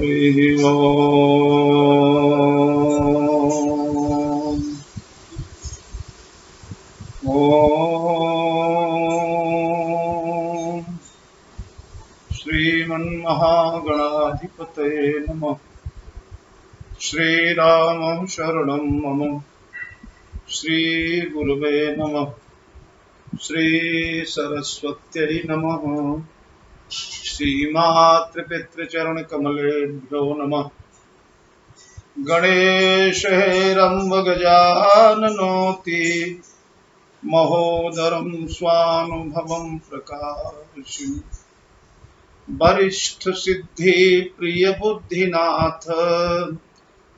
हरिः ओम्। ॐ श्रीमन्महागणाधिपतये नमः। श्रीरामं शरणं मम। श्रीगुरुवे नमः। श्रीसरस्वत्यै नमः। श्रीमातृपितृचरणकमलेभ्यो नमः। गणेशहेरम्बगजाननोति महोदरं स्वानुभवं प्रकाशि वरिष्ठसिद्धिप्रियबुद्धिनाथ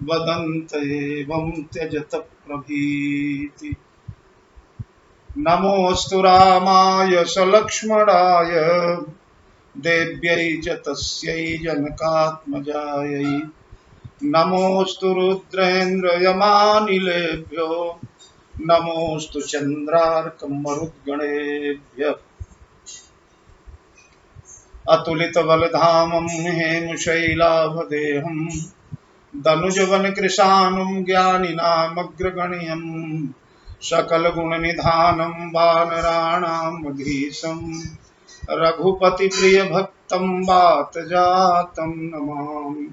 वदन्त एवं त्यजत प्रभीति। नमोऽस्तु रामाय सलक्ष्मणाय देव्यै च तस्यै जनकात्मजायै। नमोऽस्तु रुद्रेन्द्रयमानिलेभ्यो नमोऽस्तु चन्द्रार्कमरुद्गणेभ्यः। अतुलितबलधामं हेमशैलाभदेहं दनुजवनकृशानुं ज्ञानिनामग्रगण्यं सकलगुणनिधानं वानराणामधीशं रघुपतिप्रियभक्तं वातजातं नमामि।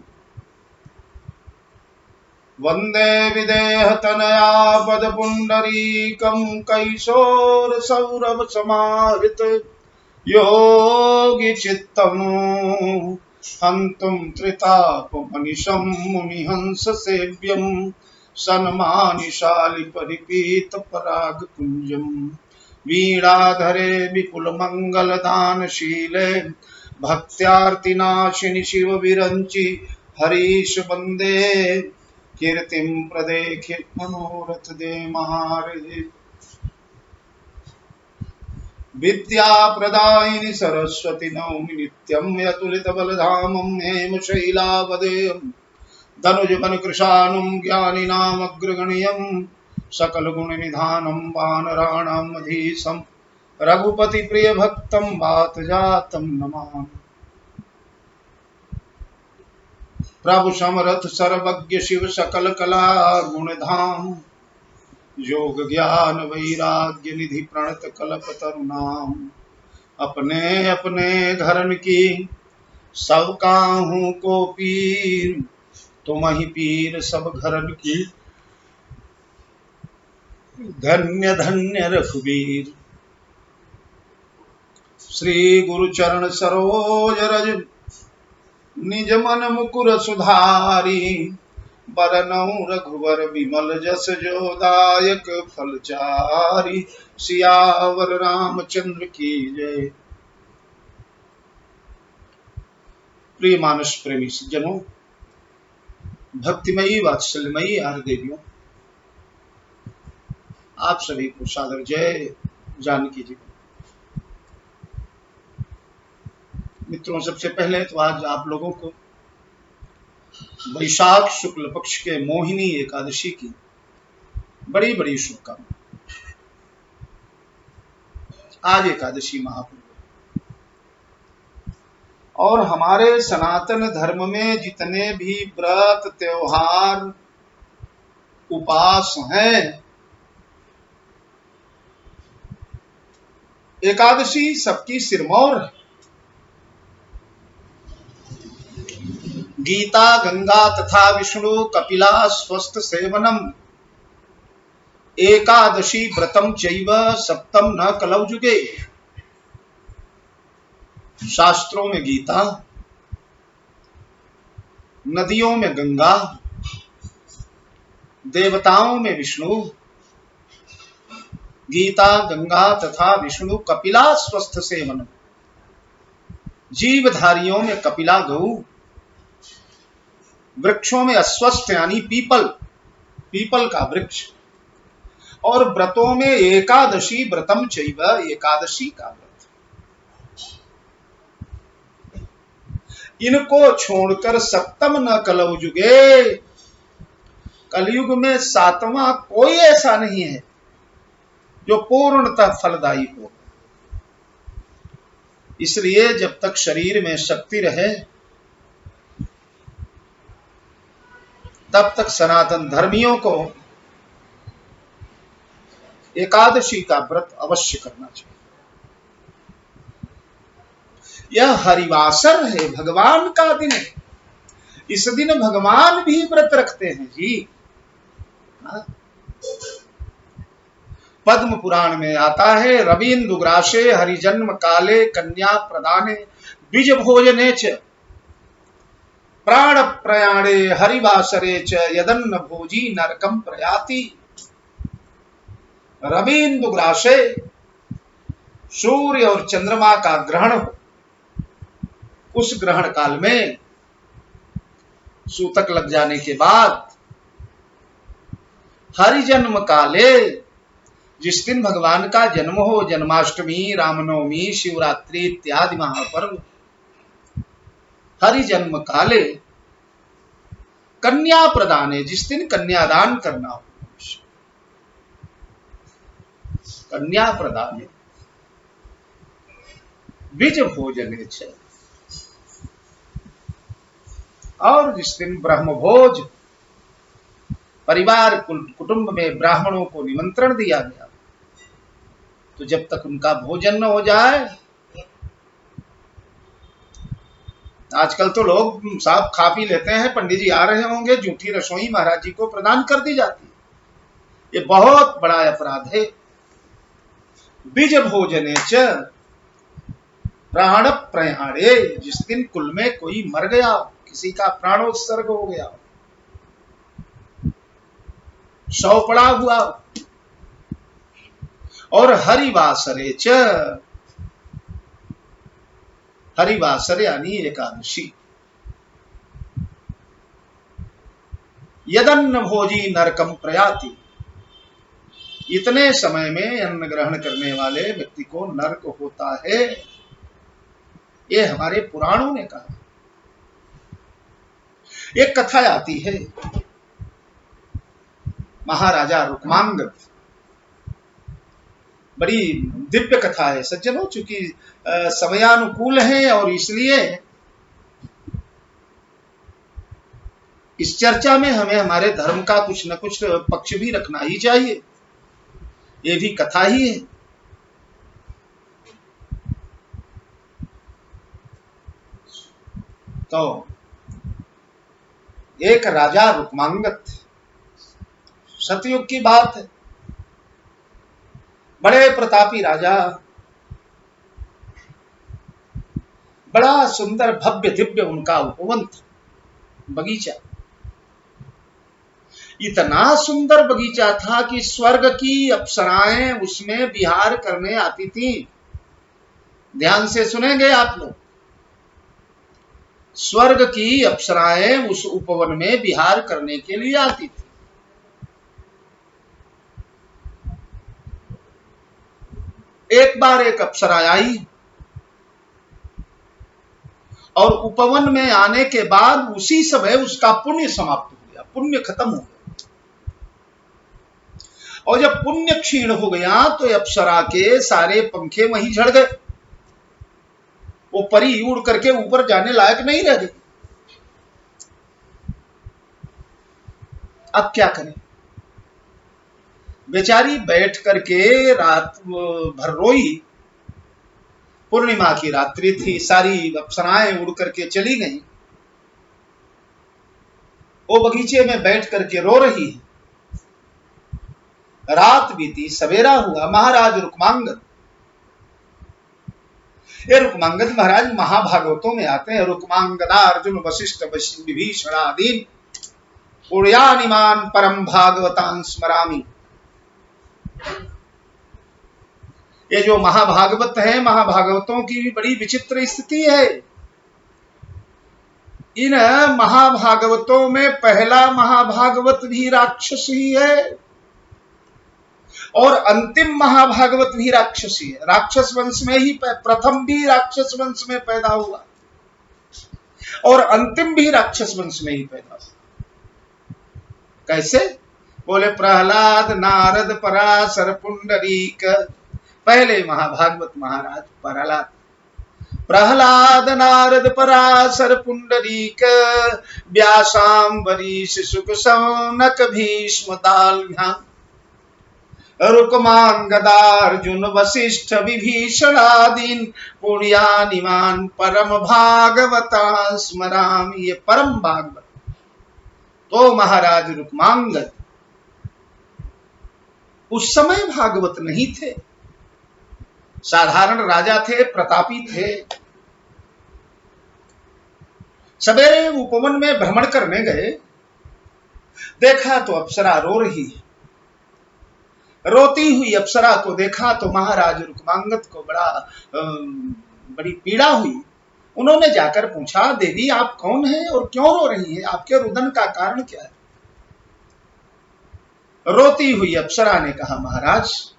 वन्दे विदेहतनया पदपुण्डरीकं कैशोरसौरभसमाहृत योगिचित्तं हन्तुं त्रितापमनिशं मुनिहंससेव्यं सन्मानिशालिपरिपीतपरागकुञ्जं वीणाधरे विपुलमङ्गलदानशीले भक्त्यार्तिनाशिनि शिवविरञ्चि हरीश वन्दे कीर्तिं प्रदेखे मनोरथ दे महारजे। विद्या प्रदायिनि सरस्वती नौमि नित्यं यतुलितबलधामं हेमशैलावदेयं दनुजवनकृशानुं ज्ञानिनामग्रगण्यं सकलगुणनिधानं वानराणामधीशं रघुपतिप्रियभक्तं वातजातं नमामि। प्रभु समरथ सर्वज्ञ शिव सकल कला गुणधाम योग ज्ञान वैराग्य निधि प्रणत कल्पतरुनाम। अपने अपने घरन की सब काहू को पीर तुम ही पीर सब घरन की धन्य धन्य रघुवीर। श्री गुरु चरण सरोज रज निज मन मुकुर सुधारी बरनउँ रघुवर विमल जस जोदायक फलचारी। सियावर रामचंद्र की जय। प्रिय मानस प्रेमी सज्जनों, भक्तिमयी वात्सल्यमयी आर देवियों, आप सभी को सादर जय जानकी जी। मित्रों, सबसे पहले तो आज आप लोगों को वैशाख शुक्ल पक्ष के मोहिनी एकादशी की बड़ी बड़ी शुभकामनाएं। आज एकादशी महापर्व और हमारे सनातन धर्म में जितने भी व्रत त्योहार उपास हैं, एकादशी सबकी सिरमौर है। गीता गंगा तथा विष्णु कपिला स्वस्थ सेवनम एकादशी व्रतम चैव सप्तम न कलौ जुगे। शास्त्रों में गीता, नदियों में गंगा, देवताओं में विष्णु। गीता गंगा तथा विष्णु कपिला स्वस्थ सेवनम, जीवधारियों में कपिला गौ, वृक्षों में अस्वस्थ यानी पीपल, पीपल का वृक्ष, और व्रतों में एकादशी व्रतम चैव, एकादशी का व्रत। इनको छोड़कर सप्तम न कलौ जुगे, कलयुग में सातवां कोई ऐसा नहीं है जो पूर्णतः फलदायी हो। इसलिए जब तक शरीर में शक्ति रहे तब तक सनातन धर्मियों को एकादशी का व्रत अवश्य करना चाहिए। यह हरिवासर है, भगवान का दिन है। इस दिन भगवान भी व्रत रखते हैं जी। पद्म पुराण में आता है, रवीन्द्र ग्रासे हरिजन्म काले कन्या प्रदाने बीज भोजने च प्राण प्रयाणे हरिवासरे च यदन्न भोजी नरकम प्रयाति। रवीन्द्र ग्रासे सूर्य और चंद्रमा का ग्रहण हो, उस ग्रहण काल में सूतक लग जाने के बाद हरिजन्म काले, जिस दिन भगवान का जन्म हो, जन्माष्टमी, रामनवमी, शिवरात्रि इत्यादि महापर्व, हरिजन्म काले कन्या प्रदाने, जिस दिन कन्यादान करना हो, कन्या प्रदाने बीज भोजने छे, और जिस दिन ब्रह्मभोज, परिवार कुटुंब में ब्राह्मणों को निमंत्रण दिया गया, तो जब तक उनका भोजन न हो जाए, आजकल तो लोग साहब खा पी लेते हैं, पंडित जी आ रहे होंगे, जूठी रसोई महाराज जी को प्रदान कर दी जाती है। ये बहुत बड़ा अपराध है। बीज भोजने च प्राण प्रयाणे, जिस दिन कुल में कोई मर गया, किसी का प्राणोत्सर्ग हो गया, शव पड़ा हुआ, और हरिवासरे च, हरिवासर यानी एकादशी, यदन्न भोजी नरकम प्रयाति, इतने समय में अन्न ग्रहण करने वाले व्यक्ति को नरक होता है, ये हमारे पुराणों ने कहा। एक कथा आती है, महाराजा रुक्मांगद, बड़ी दिव्य कथा है सज्जनों, चूंकि समयानुकूल है और इसलिए इस चर्चा में हमें हमारे धर्म का कुछ न कुछ पक्ष भी रखना ही चाहिए। ये भी कथा ही है। तो एक राजा रुक्मांगद, सतयुग की बात है, बड़े प्रतापी राजा, बड़ा सुंदर भव्य दिव्य उनका उपवन था, बगीचा। इतना सुंदर बगीचा था कि स्वर्ग की अप्सराएं उसमें विहार करने आती थी। ध्यान से सुनेंगे आप लोग, स्वर्ग की अप्सराएं उस उपवन में विहार करने के लिए आती थी। एक बार एक अप्सरा आई और उपवन में आने के बाद उसी समय उसका पुण्य समाप्त हो गया, पुण्य खत्म हो गया। और जब पुण्य क्षीण हो गया तो अप्सरा के सारे पंखे वहीं झड़ गए, वो परी उड़ करके ऊपर जाने लायक नहीं रह गई। अब क्या करें? बेचारी बैठ करके रात भर रोई। पूर्णिमा की रात्रि थी, सारी अप्सराएं उड़ करके चली गईं। वो बगीचे में बैठ करके रो रही है। रात बीती, सवेरा हुआ। महाराज रुक्मांगद, ये रुक्मांगद महाराज महाभागवतों में आते हैं। रुक्मांगदा अर्जुन वशिष्ठ विभीषण आदि पुण्यानिमान परम भागवतां स्मरामि। ये जो महाभागवत है, महाभागवतों की भी बड़ी विचित्र स्थिति है। इन महाभागवतों में पहला महाभागवत भी राक्षस ही है और अंतिम महाभागवत भी राक्षसी है। राक्षस वंश में ही प्रथम भी राक्षस वंश में पैदा हुआ और अंतिम भी राक्षस वंश में ही पैदा हुआ। कैसे? बोले प्रहलाद, नारद, पराशर, पुंडरीक। पहले महाभागवत महाराज प्रहलाद, प्रहलाद नारद पराशर पुंडरीक व्यासाम्बरीश शुक शौनक भीष्म दाल्भ्याम रुकमान गदार्जुन वशिष्ठ विभीषणादीन पुण्यानिमान परम भागवता स्मरामि। ये परम भागवत तो महाराज रुक्मांगद उस समय भागवत नहीं थे, साधारण राजा थे, प्रतापी थे। सवेरे उपवन में भ्रमण करने गए, देखा तो अप्सरा रो रही है। रोती हुई अप्सरा को देखा तो महाराज रुक्मांगद को बड़ी पीड़ा हुई। उन्होंने जाकर पूछा, देवी आप कौन हैं और क्यों रो रही हैं? आपके रुदन का कारण क्या है? रोती हुई अप्सरा ने कहा, महाराज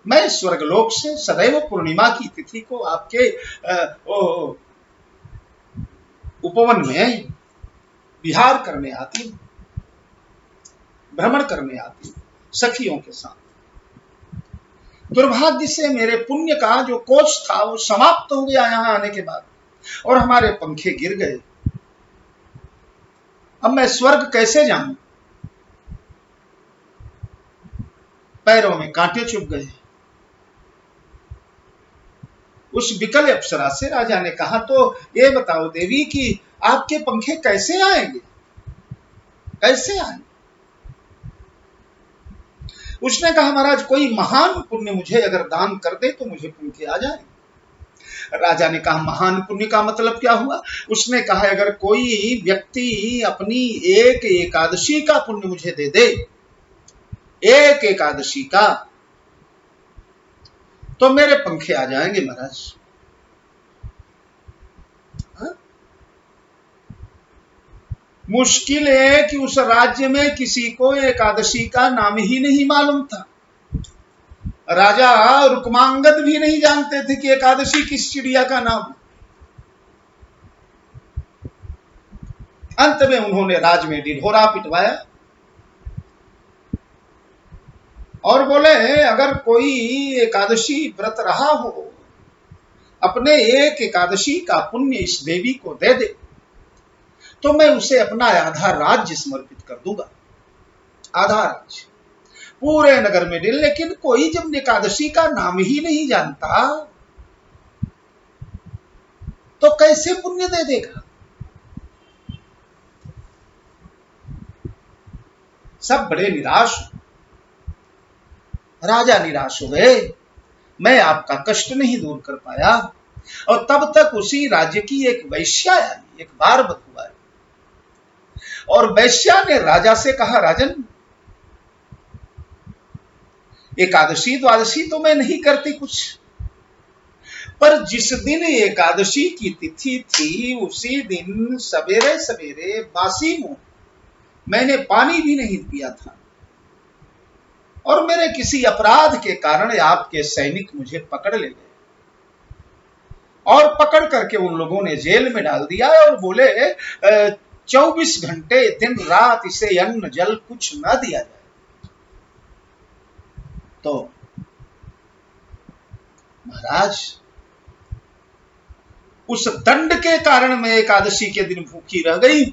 मैं स्वर्गलोक से सदैव पूर्णिमा की तिथि को आपके उपवन में विहार करने आती हूं, भ्रमण करने आती हूं सखियों के साथ। दुर्भाग्य से मेरे पुण्य का जो कोष था वो समाप्त हो गया यहां आने के बाद, और हमारे पंखे गिर गए। अब मैं स्वर्ग कैसे जाऊं? पैरों में कांटे चुभ गए। उस विकल अप्सरा से राजा ने कहा, तो ये बताओ देवी कि आपके पंखे कैसे आएंगे, कैसे आएंगे? उसने कहा, महाराज कोई महान पुण्य मुझे अगर दान कर दे तो मुझे पंखे आ जाएंगे। राजा ने कहा, महान पुण्य का मतलब क्या हुआ? उसने कहा, अगर कोई व्यक्ति अपनी एक एकादशी का पुण्य मुझे दे दे, एक एकादशी का, तो मेरे पंखे आ जाएंगे महाराज। मुश्किल है कि उस राज्य में किसी को एकादशी का नाम ही नहीं मालूम था। राजा रुक्मांगद भी नहीं जानते थे कि एकादशी किस चिड़िया का नाम। अंत में उन्होंने राज में ढिढोरा पिटवाया और बोले, अगर कोई एकादशी व्रत रहा हो, अपने एक एकादशी का पुण्य इस देवी को दे दे, तो मैं उसे अपना आधा राज्य समर्पित कर दूंगा। आधा राज्य पूरे नगर में दिल। लेकिन कोई जब एकादशी का नाम ही नहीं जानता तो कैसे पुण्य दे देगा? सब बड़े निराश। राजा निराश हो गए, मैं आपका कष्ट नहीं दूर कर पाया। और तब तक उसी राज्य की एक वैश्या आई, एक बार बधुआ आई, और वैश्या ने राजा से कहा, राजन एकादशी द्वादशी तो मैं नहीं करती कुछ, पर जिस दिन एकादशी की तिथि थी उसी दिन सवेरे सवेरे बासी मुंह मैंने पानी भी नहीं पिया था, और मेरे किसी अपराध के कारण आपके सैनिक मुझे पकड़ ले गए, और पकड़ करके उन लोगों ने जेल में डाल दिया और बोले 24 घंटे दिन रात इसे अन्न जल कुछ न दिया जाए। तो महाराज उस दंड के कारण मैं एकादशी के दिन भूखी रह गई।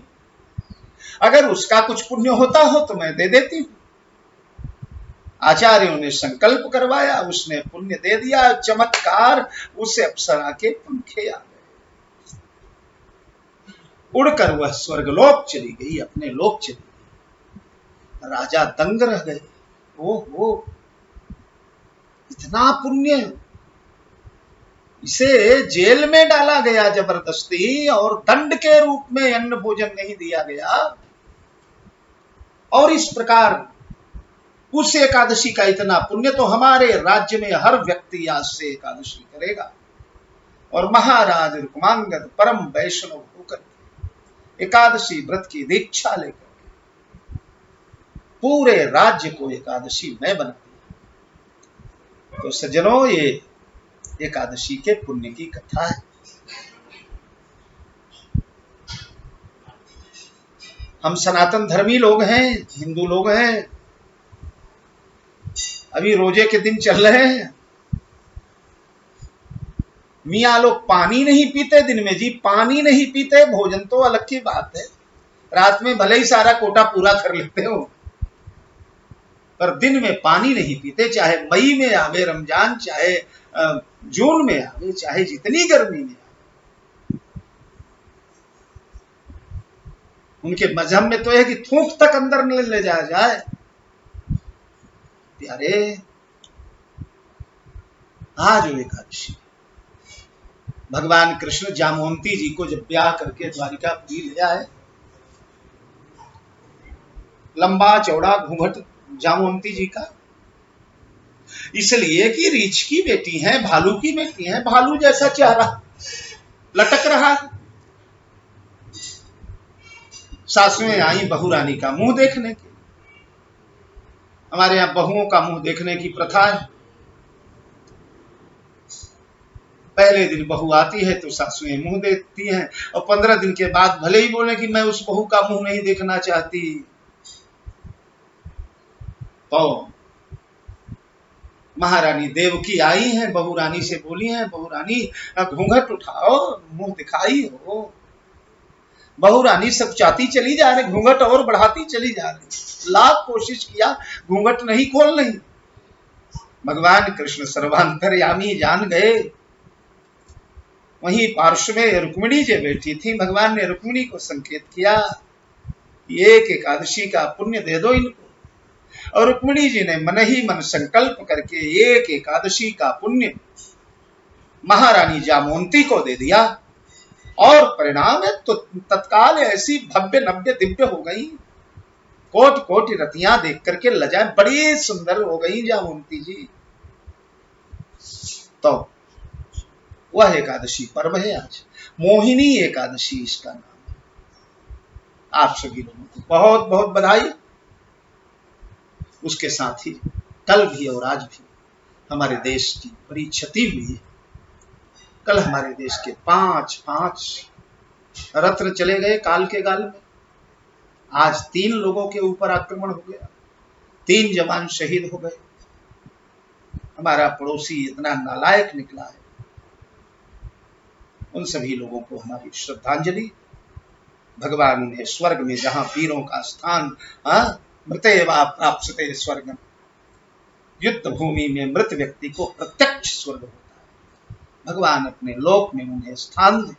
अगर उसका कुछ पुण्य होता हो तो मैं दे देती हूं। आचार्यों ने संकल्प करवाया, उसने पुण्य दे दिया। चमत्कार, उसे अप्सरा के पंखे आ गए, उड़कर वह स्वर्गलोक चली गई, अपने लोक चली गई। राजा दंग रह गए। ओहो, इतना पुण्य, इसे जेल में डाला गया जबरदस्ती, और दंड के रूप में अन्न भोजन नहीं दिया गया, और इस प्रकार उस एकादशी का इतना पुण्य। तो हमारे राज्य में हर व्यक्ति आज से एकादशी करेगा। और महाराज रुक्मांगद परम वैष्णव होकर एकादशी व्रत की दीक्षा लेकर पूरे राज्य को एकादशी में बना दिया। तो सज्जनों, ये एकादशी के पुण्य की कथा है। हम सनातन धर्मी लोग हैं, हिंदू लोग हैं, अभी रोजे के दिन चल रहे हैं, मियाँ लोग पानी नहीं पीते दिन में जी, पानी नहीं पीते, भोजन तो अलग की बात है, रात में भले ही सारा कोटा पूरा कर लेते हो, पर दिन में पानी नहीं पीते, चाहे मई में आवे रमजान, चाहे जून में आवे, चाहे जितनी गर्मी में आवे। उनके मजहब में तो है कि थूक तक अंदर न ले जाया जाए। प्यारे, आज वो एकादशी, भगवान कृष्ण जामवंती जी को जब ब्याह करके द्वारिकापुरी ले आए, लंबा चौड़ा घूंघट जामवंती जी का, इसलिए कि रीछ की बेटी है, भालू की बेटी है, भालू जैसा चेहरा लटक रहा। सासुएं आई बहू रानी का मुंह देखने के, हमारे यहां बहुओं का मुंह देखने की प्रथा है। पहले दिन बहू आती है तो सासुएं मुंह देखती हैं, और 15 दिन के बाद भले ही बोले कि मैं उस बहू का मुंह नहीं देखना चाहती, तो महारानी देवकी आई हैं, बहू रानी से बोली हैं, बहू रानी घूंघट उठाओ, मुंह दिखाई हो। बहू रानी सब चाहती चली जा रही, घूंघट और बढ़ाती चली जा रही, लाख कोशिश किया घूंघट नहीं खोल नहीं। भगवान कृष्ण सर्वांतर्यामी जान गए। वहीं पार्श्व में रुक्मिणी जी बैठी थी, भगवान ने रुक्मिणी को संकेत किया, एक एकादशी का पुण्य दे दो इनको, और रुक्मिणी जी ने मन ही मन संकल्प करके एक एकादशी का पुण्य महारानी जामवंती को दे दिया, और परिणाम है तो तत्काल ऐसी भव्य नव्य दिव्य हो गई, कोटि कोटि रतियां देख करके लजाएं, बड़ी सुंदर हो गई जामवंती जी। तो वह एकादशी पर्व है आज, मोहिनी एकादशी इसका नाम है। आप सभी लोगों को बहुत बहुत बधाई। उसके साथ ही कल भी और आज भी हमारे देश की बड़ी क्षति हुई है। कल हमारे देश के 5 रत्न चले गए काल के गाल में। आज 3 लोगों के ऊपर आक्रमण हो गया, 3 जवान शहीद हो गए। हमारा पड़ोसी इतना नालायक निकला है। उन सभी लोगों को हमारी श्रद्धांजलि। भगवान उन्हें स्वर्ग में, जहां वीरों का स्थान, मृतेवा प्राप्स्यते स्वर्गम, युद्ध भूमि में मृत व्यक्ति को प्रत्यक्ष स्वर्ग होता है। भगवान अपने लोक में उन्हें स्थान दे,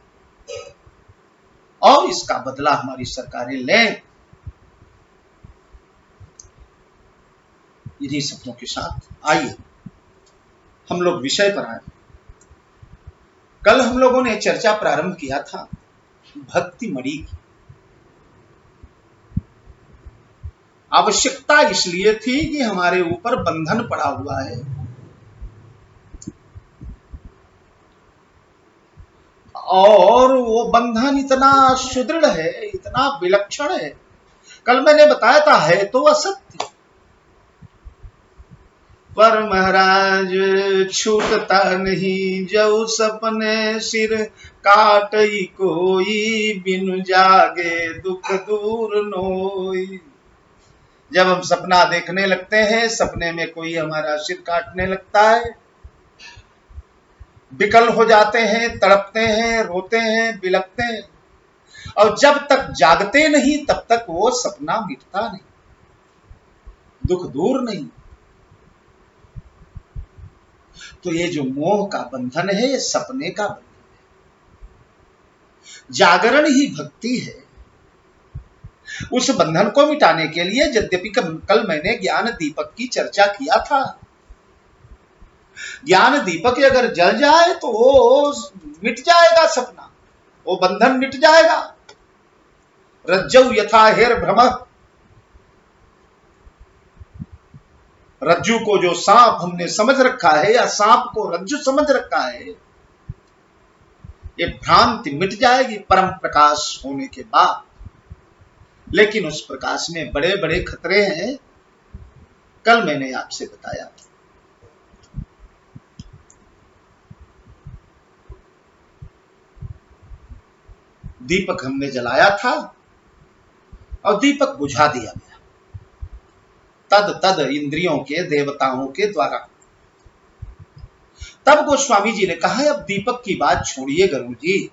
और इसका बदला हमारी सरकारें लें। इन्हीं शब्दों के साथ आइए हम लोग विषय पर आए। कल हम लोगों ने चर्चा प्रारंभ किया था भक्ति मणि की। आवश्यकता इसलिए थी कि हमारे ऊपर बंधन पड़ा हुआ है, और वो बंधन इतना सुदृढ़ है, इतना विलक्षण है। कल मैंने बताया था, है तो असत्य, पर महाराज छूटता नहीं, जो सपने सिर काटई कोई, बिनु जागे दुख दूर नोई। जब हम सपना देखने लगते हैं, सपने में कोई हमारा सिर काटने लगता है, विकल हो जाते हैं, तड़पते हैं, रोते हैं, बिलखते हैं, और जब तक जागते नहीं तब तक वो सपना मिटता नहीं, दुख दूर नहीं। तो ये जो मोह का बंधन है, ये सपने का बंधन है। जागरण ही भक्ति है। उस बंधन को मिटाने के लिए, यद्यपि कल मैंने ज्ञान दीपक की चर्चा किया था, ज्ञान दीपक अगर जल जाए तो वो मिट जाएगा, सपना, वो बंधन मिट जाएगा। रज्जौ यथा हेर भ्रम, रज्जू को जो सांप हमने समझ रखा है, या सांप को रज्जू समझ रखा है, ये भ्रांति मिट जाएगी परम प्रकाश होने के बाद। लेकिन उस प्रकाश में बड़े बड़े खतरे हैं, कल मैंने आपसे बताया था। दीपक हमने जलाया था और दीपक बुझा दिया गया, तद तद इंद्रियों के, देवताओं के द्वारा। तब गोस्वामी जी ने कहा अब दीपक की बात छोड़िए गुरु जी,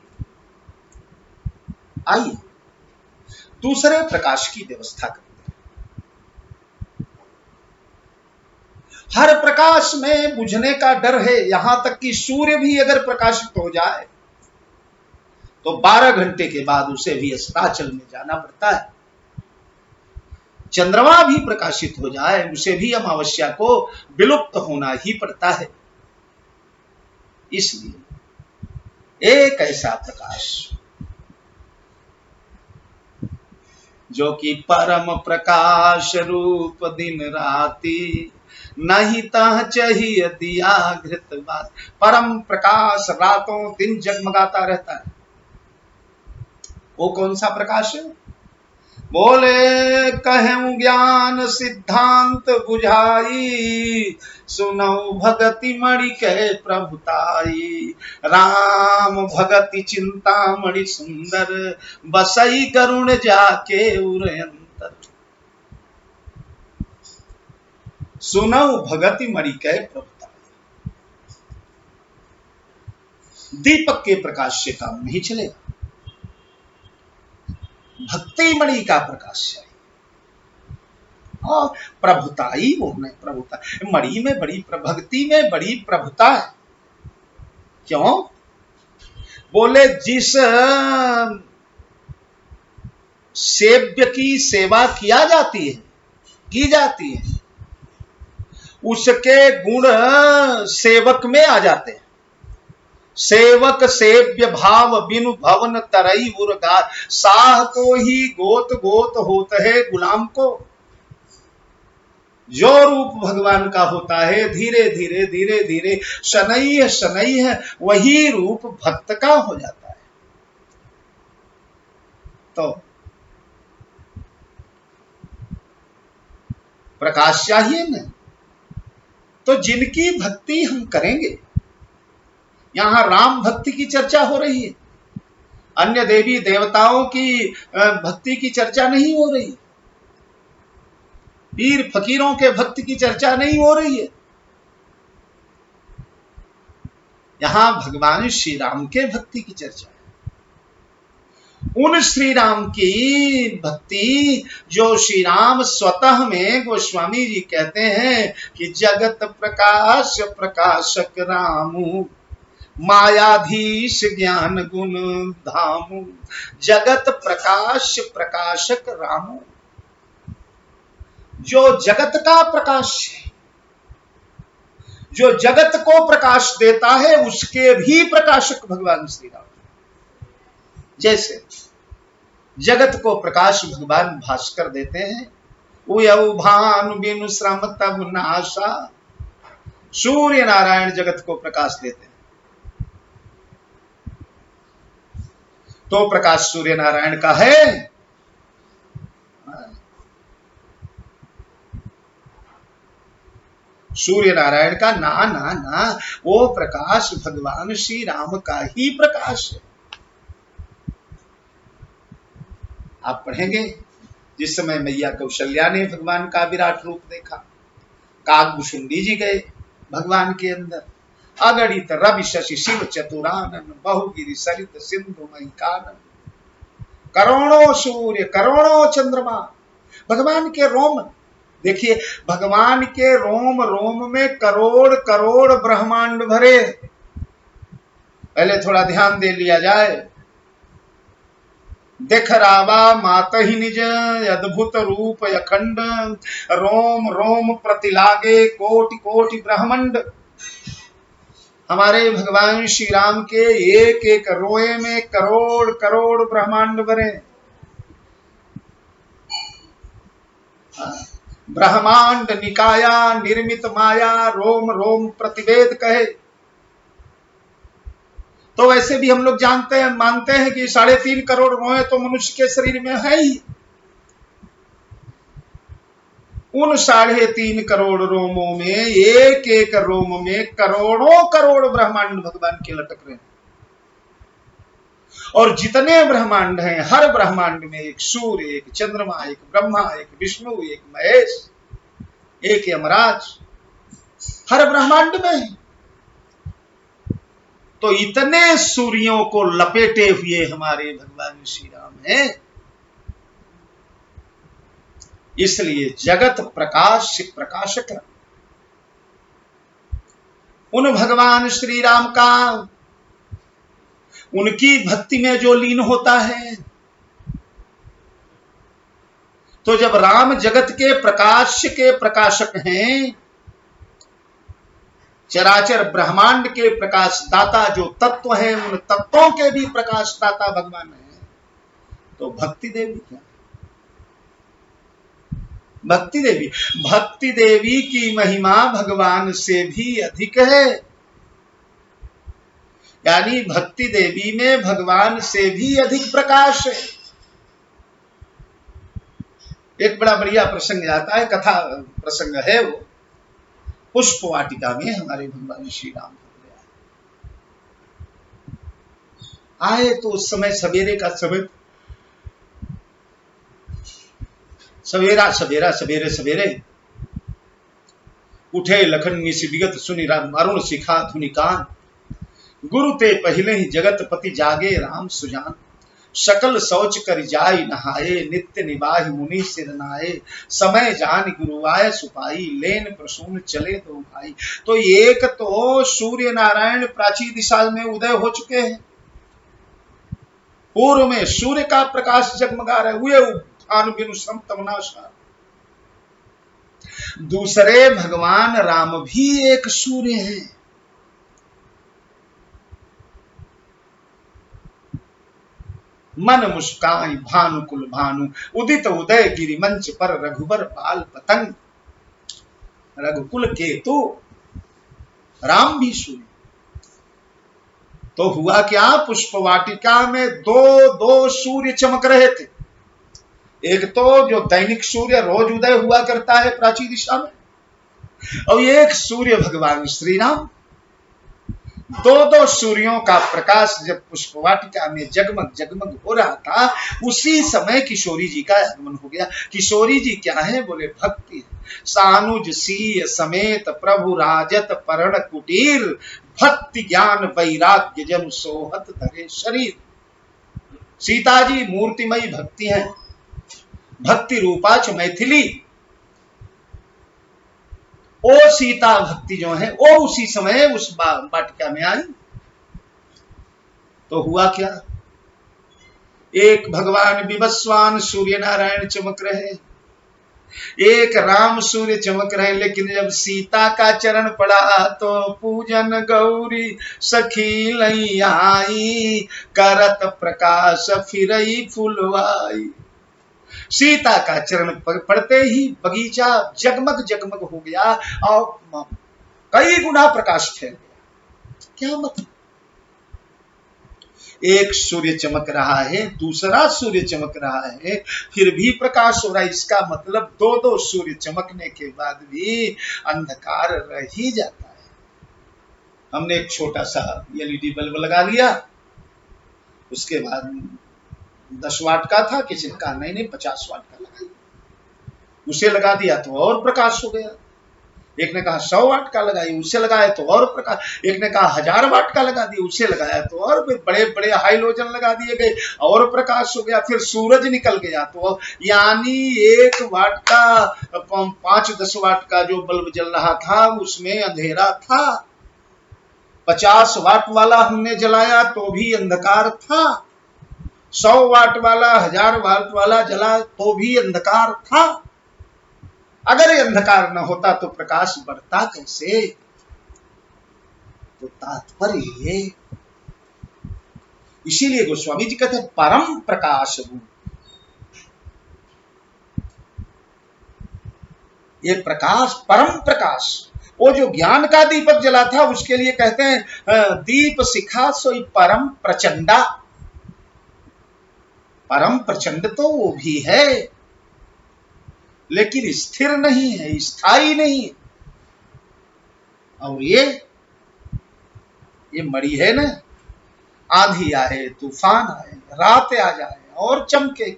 आइए दूसरे प्रकाश की व्यवस्था करते हैं। हर प्रकाश में बुझने का डर है, यहां तक कि सूर्य भी अगर प्रकाशित हो जाए तो 12 घंटे के बाद उसे भी अस्ताचल में जाना पड़ता है। चंद्रमा भी प्रकाशित हो जाए उसे भी अमावस्या को विलुप्त होना ही पड़ता है। इसलिए एक ऐसा प्रकाश जो कि परम प्रकाश रूप दिन राति, नहीं तह चाहिए दिया घृत बात। परम प्रकाश रातों दिन जगमगाता रहता है। वो कौन सा प्रकाश है? बोले कहूं ज्ञान सिद्धांत बुझाई, सुनऊ भगति मणि कह प्रभुताई। राम भगति चिंता मणि सुंदर, बसई करुण जाके उर अंतर। सुनऊ भगति मणि कह प्रभुताई। दीपक के प्रकाश से काम नहीं चलेगा, भक्ति मणि का प्रकाश चाहिए। और प्रभुताई बोलना है, प्रभुता मणि में बड़ी, भक्ति में बड़ी प्रभुता है। क्यों? बोले जिस सेव्य की सेवा की जाती है उसके गुण सेवक में आ जाते हैं। सेवक सेव्य भाव बिनु भवन तरई उर्गार, साह को ही गोत गोत होता है गुलाम को। जो रूप भगवान का होता है धीरे धीरे धीरे धीरे शनैः शनैः वही रूप भक्त का हो जाता है। तो प्रकाश चाहिए न, तो जिनकी भक्ति हम करेंगे, यहां राम भक्ति की चर्चा हो रही है, अन्य देवी देवताओं की भक्ति की चर्चा नहीं हो रही, पीर फकीरों के भक्ति की चर्चा नहीं हो रही है। यहां भगवान श्री राम के भक्ति की चर्चा है। उन श्री राम की भक्ति जो श्री राम स्वतः में, गोस्वामी जी कहते हैं कि जगत प्रकाश प्रकाशक रामू, मायाधीश ज्ञान गुण धामु। जगत प्रकाश प्रकाशक रामू, जो जगत का प्रकाश है, जो जगत को प्रकाश देता है, उसके भी प्रकाशक भगवान श्री राम। जैसे जगत को प्रकाश भगवान भास्कर देते हैं, उयऊ भानु बिनु श्रम तब नाशा। सूर्य नारायण जगत को प्रकाश देते हैं, तो प्रकाश सूर्य नारायण का है। सूर्य नारायण का ना ना ना, वो प्रकाश भगवान श्री राम का ही प्रकाश है। आप पढ़ेंगे जिस समय मैया कौशल्या ने भगवान का विराट रूप देखा, काकभुषुंडी जी गए भगवान के अंदर, अगणित रवि शशि शिव चतुरानन, बहुगिरि सरित सिंधु मही कानन। करोड़ों सूर्य करोड़ों चंद्रमा, भगवान के रोम देखिए, भगवान के रोम रोम में करोड़ करोड़ ब्रह्मांड भरे। पहले थोड़ा ध्यान दे लिया जाए। देख रावा मात ही निज, अद्भुत रूप अखंड, रोम रोम प्रतिलागे कोटि कोटि ब्रह्मांड। हमारे भगवान श्री राम के एक एक रोए में करोड़ करोड़ ब्रह्मांड भरे। ब्रह्मांड निकाया निर्मित माया, रोम रोम प्रतिवेद कहे। तो वैसे भी हम लोग जानते हैं, मानते हैं कि 3.5 करोड़ रोए तो मनुष्य के शरीर में है ही। उन 3.5 करोड़ रोमों में एक एक रोम में करोड़ों करोड़ ब्रह्मांड भगवान के लटक रहे हैं। और जितने ब्रह्मांड हैं, हर ब्रह्मांड में एक सूर्य, एक चंद्रमा, एक ब्रह्मा, एक विष्णु, एक महेश, एक यमराज, हर ब्रह्मांड में। तो इतने सूर्यों को लपेटे हुए हमारे भगवान श्री राम हैं, इसलिए जगत प्रकाश से प्रकाशक राम। उन भगवान श्री राम का उनकी भक्ति में जो लीन होता है, तो जब राम जगत के प्रकाश के प्रकाशक हैं, चराचर ब्रह्मांड के प्रकाश दाता जो तत्व हैं, उन तत्वों के भी प्रकाश दाता भगवान है, तो भक्ति देवी क्या? भक्ति देवी की महिमा भगवान से भी अधिक है। यानी भक्ति देवी में भगवान से भी अधिक प्रकाश है। एक बड़ा बढ़िया प्रसंग आता है, कथा प्रसंग है वो, पुष्प वाटिका में हमारे भगवान श्री राम आए। तो उस समय सवेरे का समय, सवेरे सवेरे उठे लखन निशि विगत सुनि राम अरुण शिखा धुनि कान, गुरु ते पहले ही जगत पति जागे राम सुजान, सकल शौच कर जाय नहाए, नित्य निवाहि मुनि सिर नाये, समय जान गुरु आय सुपाई, लेन प्रसून चले दो भाई। तो एक तो सूर्य नारायण प्राची दिशा में उदय हो चुके हैं, पूर्व में सूर्य का प्रकाश जगमगा रहे हुए भानु बिनु श्रम तमनाशा। दूसरे भगवान राम भी एक सूर्य हैं। मन मुस्काई भानुकुल भानु, उदित उदय गिरि मंच पर, रघुबर बाल पतंग। रघुकुल केतु राम भी सूर्य। तो हुआ क्या, पुष्प वाटिका में दो सूर्य चमक रहे थे। एक तो जो दैनिक सूर्य रोज उदय हुआ करता है प्राची दिशा में, और एक सूर्य भगवान श्री राम। दो सूर्यों का प्रकाश जब पुष्प वाटिका में जगमग जगमग हो रहा था, उसी समय किशोरी जी का आगमन हो गया। किशोरी जी क्या है? बोले भक्ति। सानुज सीय समेत प्रभु राजत परण कुटीर, भक्ति ज्ञान वैराग्य जन सोहत धरे शरीर। सीता जी मूर्तिमयी भक्ति है, भक्ति रूपाच मैथिली। ओ सीता भक्ति जो है वो उसी समय उस वाटिका में आई। तो हुआ क्या, एक भगवान विवस्वान सूर्य नारायण चमक रहे, एक राम सूर्य चमक रहे। लेकिन जब सीता का चरण पड़ा तो पूजन गौरी सखी लई आई, करत प्रकाश फिरई फुलवाई। सीता का चरण पड़ते ही बगीचा जगमग जगमग हो गया और कई गुना प्रकाश फैल गया। क्या मतलब, एक सूर्य चमक रहा है, दूसरा सूर्य चमक रहा है, फिर भी प्रकाश हो रहा है। इसका मतलब दो सूर्य चमकने के बाद भी अंधकार रह ही जाता है। हमने एक छोटा सा एलईडी बल्ब लगा लिया, उसके बाद 10 वाट का था, किसी ने कहा नहीं 50 वाट का लगा, उसे लगा दिया तो और प्रकाश हो गया। एक ने कहा 100 वाट का लगाइए, उसे लगाया तो और प्रकाश। एक ने कहा 1000 वाट का लगा दिया, उसे लगाया तो और बड़े बड़े हाइलोजन लगा दिए गए और प्रकाश हो गया। फिर सूरज निकल गया तो यानी 1 वाट का 5-10 वाट का जो बल्ब जल रहा था उसमें अंधेरा था। 50 वाट वाला हमने जलाया तो भी अंधकार था, 100 वाट वाला 1000 वाट वाला जला तो भी अंधकार था। अगर ये अंधकार न होता तो प्रकाश बढ़ता कैसे? तो तात्पर्य ये, इसीलिए गोस्वामी जी कहते हैं परम प्रकाश रूप। ये प्रकाश परम प्रकाश, वो जो ज्ञान का दीपक जला था उसके लिए कहते हैं दीप शिखा सोई परम प्रचंडा। परम प्रचंड तो वो भी है, लेकिन स्थिर नहीं है, स्थायी नहीं है। और ये मड़ी है ना, आंधी आए तूफान आए रात आ जाए और चमकेगी,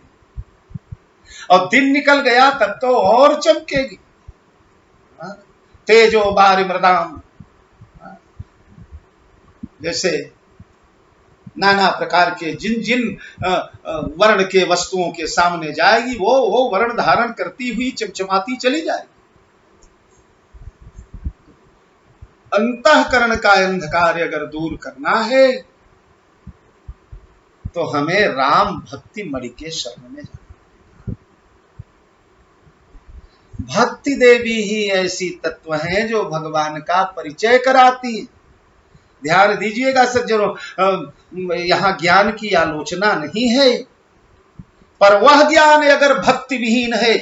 और दिन निकल गया तब तो और चमकेगी। तेजो बारि मृदाम, जैसे नाना प्रकार के जिन जिन वर्ण के वस्तुओं के सामने जाएगी वो वर्ण धारण करती हुई चमचमाती चली जाएगी। अंतःकरण का अंधकार अगर दूर करना है तो हमें राम भक्ति मणि के शरण में जाना। भक्ति देवी ही ऐसी तत्व हैं जो भगवान का परिचय कराती है। ध्यान दीजिएगा सज्जनों, यहां ज्ञान की आलोचना नहीं है, पर वह ज्ञान अगर भक्ति विहीन है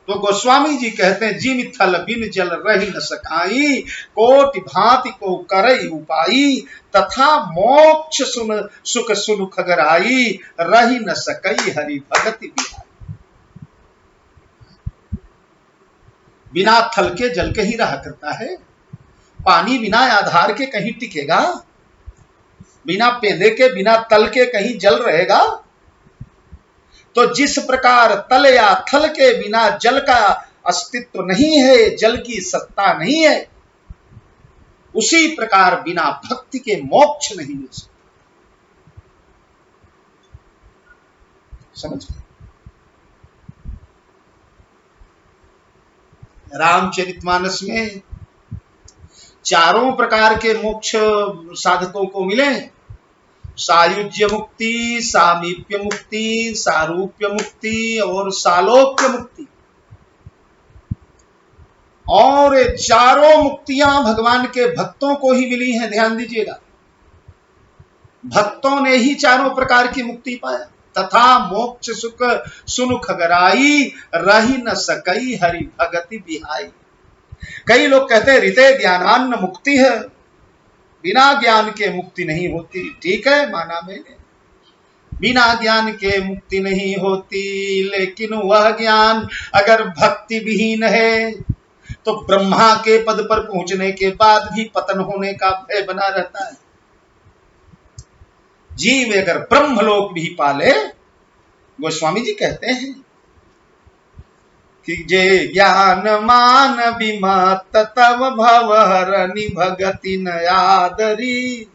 तो गोस्वामी जी कहते हैं, जिम थल बिन जल रही न सकाई, कोटि भांति को करई उपाई, तथा मोक्ष सुन सुख सुन खगराई, रही न सकई हरि भगति बिहाई। बिना थल के जल के ही रहा करता है। पानी बिना आधार के कहीं टिकेगा? बिना पेंदे के, बिना तल के कहीं जल रहेगा? तो जिस प्रकार तल या थल के बिना जल का अस्तित्व नहीं है, जल की सत्ता नहीं है, उसी प्रकार बिना भक्ति के मोक्ष नहीं मिल सकता। समझ गए? रामचरितमानस में चारों प्रकार के मोक्ष साधकों को मिले। सायुज्य मुक्ति, सामीप्य मुक्ति, सारूप्य मुक्ति और सालोक्य मुक्ति। और चारों मुक्तियां भगवान के भक्तों को ही मिली हैं। ध्यान दीजिएगा, भक्तों ने ही चारों प्रकार की मुक्ति पाया। तथा मोक्ष सुख सुन खगराई, रही न सकई हरि भगति बिहाई। कई लोग कहते हैं ऋते ज्ञानान्न मुक्ति है, बिना ज्ञान के मुक्ति नहीं होती। ठीक है, माना मैंने, बिना ज्ञान के मुक्ति नहीं होती, लेकिन वह ज्ञान अगर भक्ति विहीन है तो ब्रह्मा के पद पर पहुंचने के बाद भी पतन होने का भय बना रहता है। जीव अगर ब्रह्मलोक भी पाले, गोस्वामी जी कहते हैं कि जे ज्ञान मान विमत तव भवहरनि भगति न आदरी।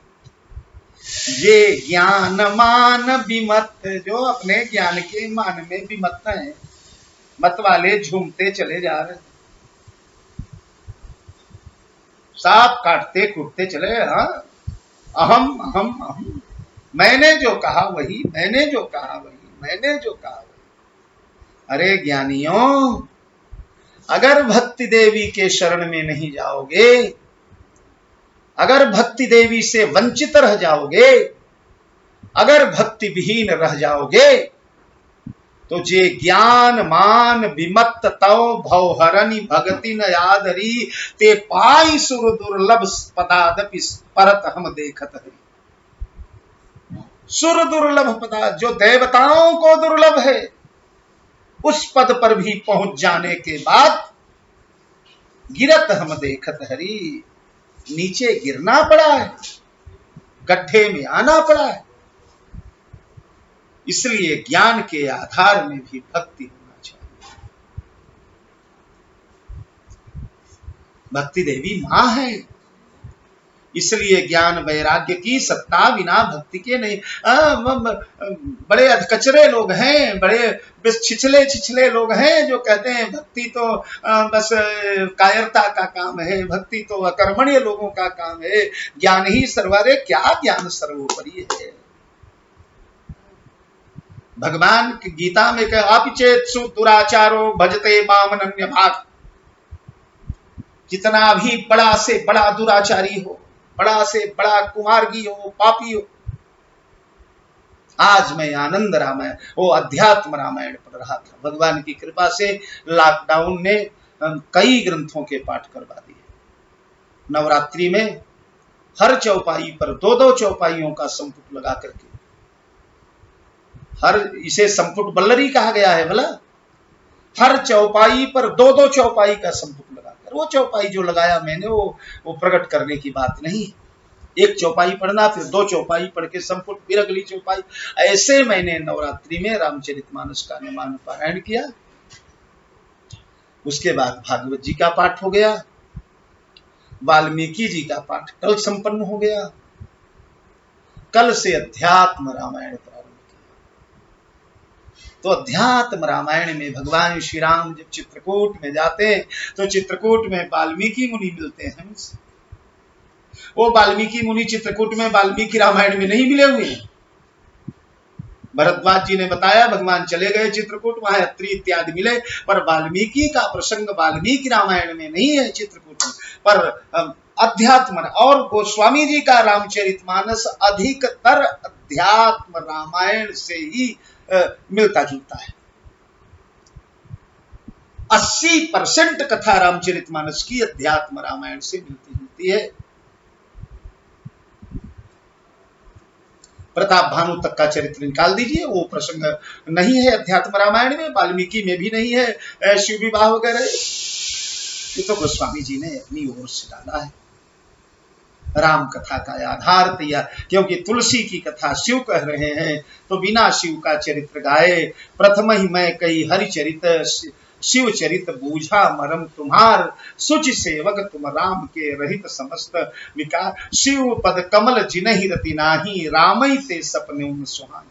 जे ज्ञान मान विमत, जो अपने ज्ञान के मान में विमत हैं, मत वाले झूमते चले जा रहे, सांप काटते कूटते चले। हाँ, अहम अहम अहम, मैंने जो कहा वही, मैंने जो कहा वही, मैंने जो कहा वही। अरे ज्ञानियों, अगर भक्ति देवी के शरण में नहीं जाओगे, अगर भक्ति देवी से वंचित रह जाओगे, अगर भक्ति विहीन रह जाओगे, तो जे ज्ञान मान विमत्त तव भवहरनि भगति न आदरी, ते पाई सुर दुर्लभ पदादपि परत हम देखत हरि। सुर दुर्लभ पदार्थ, जो देवताओं को दुर्लभ है, उस पद पर भी पहुंच जाने के बाद गिरत हम देखत हरि। नीचे गिरना पड़ा है, गड्ढे में आना पड़ा है। इसलिए ज्ञान के आधार में भी भक्ति होना चाहिए। भक्ति देवी मां है, इसलिए ज्ञान वैराग्य की सत्ता बिना भक्ति के नहीं। बड़े अधकचरे लोग हैं, बड़े छिछले लोग हैं जो कहते हैं भक्ति तो बस कायरता का काम है, भक्ति तो अकर्मण्य लोगों का काम है, ज्ञान ही सर्वोपरि। क्या ज्ञान सर्वोपरि है? भगवान की गीता में कहा, अपिचेत्सु दुराचारो भजते माम अनन्य भाग। जितना भी बड़ा से बड़ा दुराचारी हो, बड़ा से बड़ा कुमार्गी हो, पापी हो। आज मैं आनंद रामायण, वो अध्यात्म रामायण पढ़ रहा था। भगवान की कृपा से लॉकडाउन ने कई ग्रंथों के पाठ करवा दिए। नवरात्रि में हर चौपाई पर 2-2 चौपाइयों का संपुट लगा करके, इसे संपुट बल्लरी कहा गया है भला। हर चौपाई पर 2-2 चौपाई का संपुट लगाकर, वो चौपाई जो लगाया मैंने वो प्रकट करने की बात नहीं। एक चौपाई पढ़ना, फिर 2 चौपाई पढ़ के संपुट, फिर अगली चौपाई। ऐसे मैंने नवरात्रि में रामचरितमानस का अनुमान पारायण किया। उसके बाद भागवत जी का पाठ हो गया, वाल्मीकि जी का पाठ कल संपन्न हो गया, कल से अध्यात्म रामायण प्रारंभ किया। तो अध्यात्म रामायण में भगवान श्री राम जब चित्रकूट में जाते हैं तो चित्रकूट में वाल्मीकि मुनि मिलते हैं उनसे। वो वाल्मीकि मुनि चित्रकूट में वाल्मीकि रामायण में नहीं मिले हुए हैं। भरद्वाज जी ने बताया भगवान चले गए चित्रकूट, वहां अत्रि इत्यादि मिले, पर वाल्मीकि का प्रसंग वाल्मीकि रामायण में नहीं है चित्रकूट में। पर अध्यात्म और गोस्वामी जी का रामचरितमानस अधिकतर अध्यात्म रामायण से ही मिलता जुलता है। 80% कथा रामचरितमानस की अध्यात्म रामायण से मिलती जुलती है। प्रताप भानु तक का चरित्र निकाल दीजिए, वो प्रसंग नहीं है अध्यात्म रामायण में, वाल्मीकि में भी नहीं है शिव विवाह वगैरह। ये तो गोस्वामी जी ने अपनी ओर से डाला है। राम कथा का आधार दिया, क्योंकि तुलसी की कथा शिव कह रहे हैं तो बिना शिव का चरित्र गाए प्रथम ही मैं कई हरि चरित शिव चरित बूझा मरम तुम्हार, सुचि सेवक तुम राम के रहित समस्त विकार, शिव पद कमल जिनहि रति नाही, रामई ते सपने उन सुहान।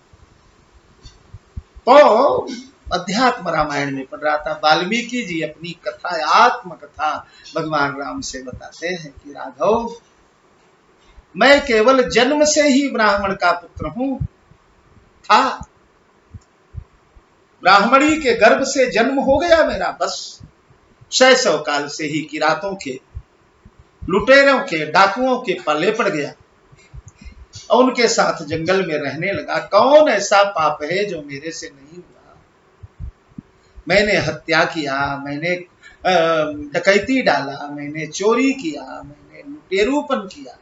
तो अध्यात्म रामायण में पढ़ रहा था। वाल्मीकि जी अपनी कथा आत्म कथा भगवान राम से बताते हैं कि राघव, मैं केवल जन्म से ही ब्राह्मण का पुत्र हूं था, ब्राह्मणी के गर्भ से जन्म हो गया मेरा, बस शैशव काल से ही किरातों के, लुटेरों के, डाकुओं के पल्ले पड़ गया और उनके साथ जंगल में रहने लगा। कौन ऐसा पाप है जो मेरे से नहीं हुआ? मैंने हत्या किया, मैंने डकैती डाला, मैंने चोरी किया, मैंने लुटेरूपन किया,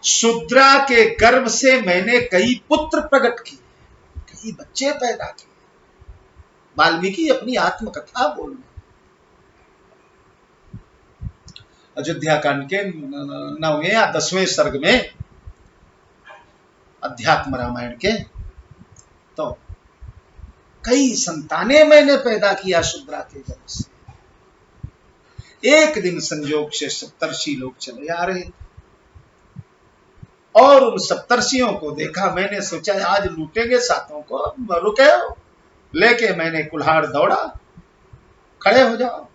शूद्रा के गर्भ से मैंने कई पुत्र प्रकट किए, कई बच्चे पैदा किए। वाल्मीकि अपनी आत्मकथा बोल रहे। अयोध्या कांड के 9वें या 10वें सर्ग में अध्यात्म रामायण के, तो कई संतानें मैंने पैदा किया शूद्रा के गर्भ से। एक दिन संयोग से सप्तर्षि लोग चले आ रहे थे और उन सप्तर्षियों को देखा। मैंने सोचा आज लूटेंगे सातों को, रुके हो, लेके मैंने कुल्हाड़ दौड़ा, खड़े हो जाओ।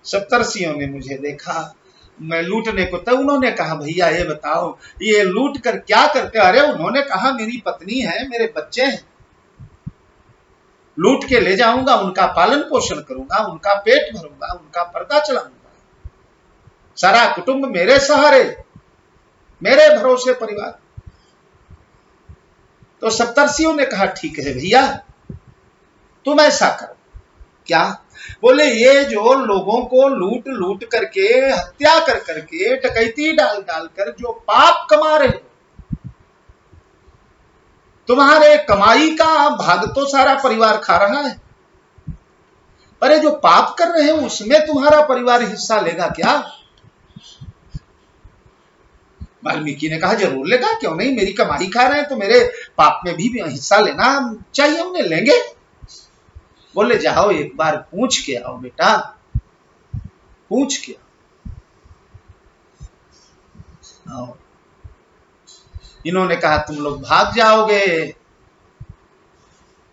सप्तर्षियों ने मुझे देखा, मैं लूटने को, तो उन्होंने कहा भैया ये बताओ ये लूट कर क्या करते? अरे उन्होंने कहा मेरी पत्नी है, मेरे बच्चे हैं, लूट के ले जाऊंगा, उनका पालन पोषण करूंगा, उनका पेट भरूंगा, उनका पर्दा चलाऊंगा, सारा कुटुंब मेरे सहारे, मेरे भरोसे परिवार। तो सप्तर्षियों ने कहा ठीक है भैया तुम ऐसा करो। क्या? बोले ये जो लोगों को लूट लूट करके, हत्या कर करके, डकैती डाल डाल कर जो पाप कमा रहे हो, तुम्हारे कमाई का भाग तो सारा परिवार खा रहा है, पर ये जो पाप कर रहे हो उसमें तुम्हारा परिवार हिस्सा लेगा क्या? वाल्मीकि ने कहा जरूर लेगा, क्यों नहीं, मेरी कमाई खा रहे हैं तो मेरे पाप में भी हिस्सा लेना चाहिए, उन्हें लेंगे। बोले जाओ एक बार पूछ के आओ बेटा, पूछ के आओ। इन्होंने कहा तुम लोग भाग जाओगे।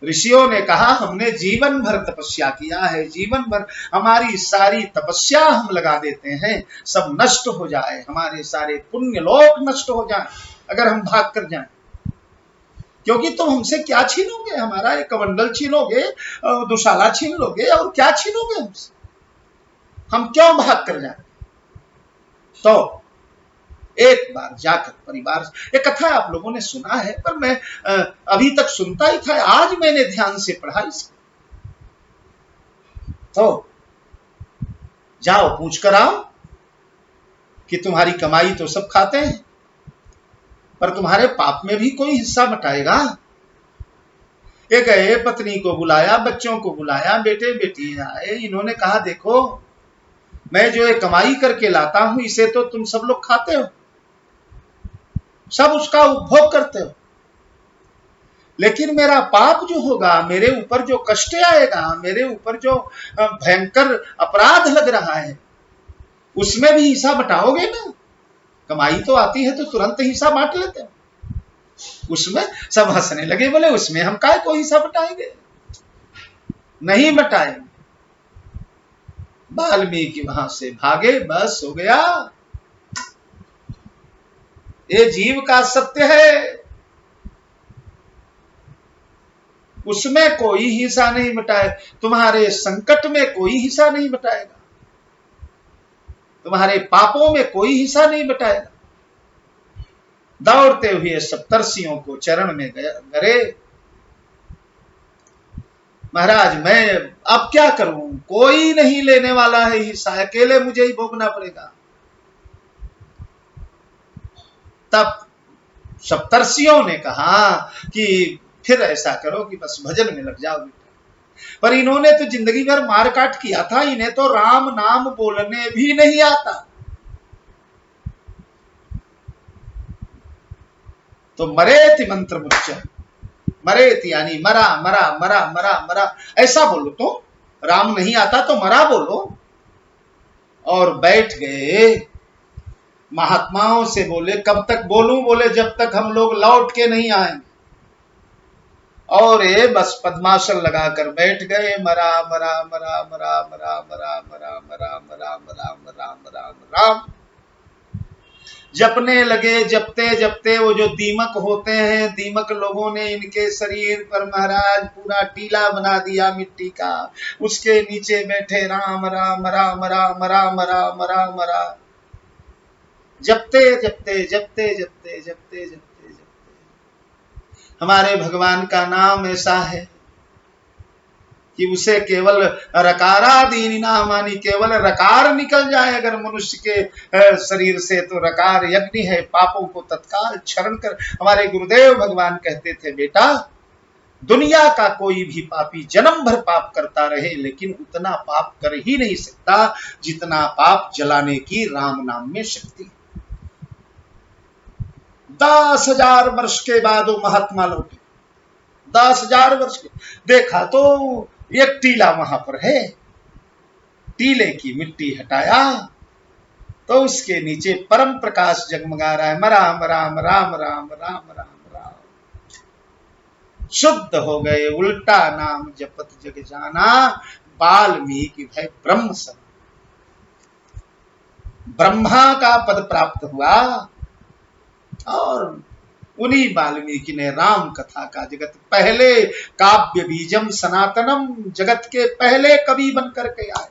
ऋषियों ने कहा हमने जीवन भर तपस्या किया है, जीवन भर हमारी सारी तपस्या हम लगा देते हैं, सब नष्ट हो जाए, हमारे सारे पुण्य लोक नष्ट हो जाए अगर हम भाग कर जाएं। क्योंकि तुम हमसे क्या छीनोगे? हमारा एक कमंडल छीनोगे, दुशाला छीन लोगे, और क्या छीनोगे हमसे? हम क्यों भाग कर जाए? तो एक बार जाकर परिवार, एक कथा आप लोगों ने सुना है पर मैं अभी तक सुनता ही था, आज मैंने ध्यान से पढ़ा इसको। तो जाओ पूछ कर आओ कि तुम्हारी कमाई तो सब खाते हैं, पर तुम्हारे पाप में भी कोई हिस्सा बटाएगा? ये गए, पत्नी को बुलाया, बच्चों को बुलाया, बेटे बेटी आए। इन्होंने कहा देखो मैं जो ये कमाई करके लाता हूं इसे तो तुम सब लोग खाते हो, सब उसका उपभोग करते हो, लेकिन मेरा पाप जो होगा, मेरे ऊपर जो कष्ट आएगा, मेरे ऊपर जो भयंकर अपराध लग रहा है, उसमें भी हिस्सा बटाओगे ना? कमाई तो आती है तो तुरंत हिस्सा बांट लेते हैं। उसमें सब हंसने लगे, बोले उसमें हम काय को हिस्सा बटाएंगे, नहीं बटाएंगे। वाल्मीकि वहां से भागे, बस हो गया। ये जीव का सत्य है, उसमें कोई हिस्सा नहीं बटाए। तुम्हारे संकट में कोई हिस्सा नहीं बटाएगा, तुम्हारे पापों में कोई हिस्सा नहीं बटाएगा। दौड़ते हुए सप्तर्षियों को चरण में गए, महाराज मैं अब क्या करूं, कोई नहीं लेने वाला है हिस्सा, अकेले मुझे ही भोगना पड़ेगा। तब सप्तर्षियों ने कहा कि फिर ऐसा करो कि बस भजन में लग जाओ बेटा। पर इन्होंने तो जिंदगी भर मारकाट किया था, इन्हें तो राम नाम बोलने भी नहीं आता। तो मरेति मंत्र मुच्च, मरेति यानी मरा मरा मरा मरा मरा, ऐसा बोलो। तो राम नहीं आता तो मरा बोलो। और बैठ गए। महात्माओं से बोले कब तक बोलूं, बोले जब तक हम लोग लौट के नहीं आएंगे। और ये बस पद्मासन लगाकर बैठ गए, मरा मरा मरा मरा मरा मरा मरा मरा मरा मरा मरा मरा राम। जपने लगे, जपते जपते वो जो दीमक होते हैं, दीमक लोगों ने इनके शरीर पर महाराज पूरा टीला बना दिया मिट्टी का। उसके नीचे बैठे राम राम राम राम राम राम राम राम, जपते जपते जपते जपते जपते जपते जपते। हमारे भगवान का नाम ऐसा है कि उसे केवल रकारादीनि नामानि, केवल रकार निकल जाए अगर मनुष्य के शरीर से तो रकार यज्ञ है, पापों को तत्काल क्षरण कर। हमारे गुरुदेव भगवान कहते थे बेटा दुनिया का कोई भी पापी जन्म भर पाप करता रहे लेकिन उतना पाप कर ही नहीं सकता जितना पाप जलाने की राम नाम में शक्ति। 10,000 वर्ष के बाद वो महात्मा लौटे, 10,000 वर्ष के। देखा तो एक टीला वहां पर है, टीले की मिट्टी हटाया तो उसके नीचे परम प्रकाश जगमगा रहा है, राम राम राम राम राम राम राम। शुद्ध हो गए, उल्टा नाम जपत जग जाना, वाल्मीकि भय ब्रह्म सब। ब्रह्मा का पद प्राप्त हुआ और उन्हीं वाल्मीकि ने राम कथा का जगत पहले काव्य बीजम सनातनम, जगत के पहले कवि बनकर के आए।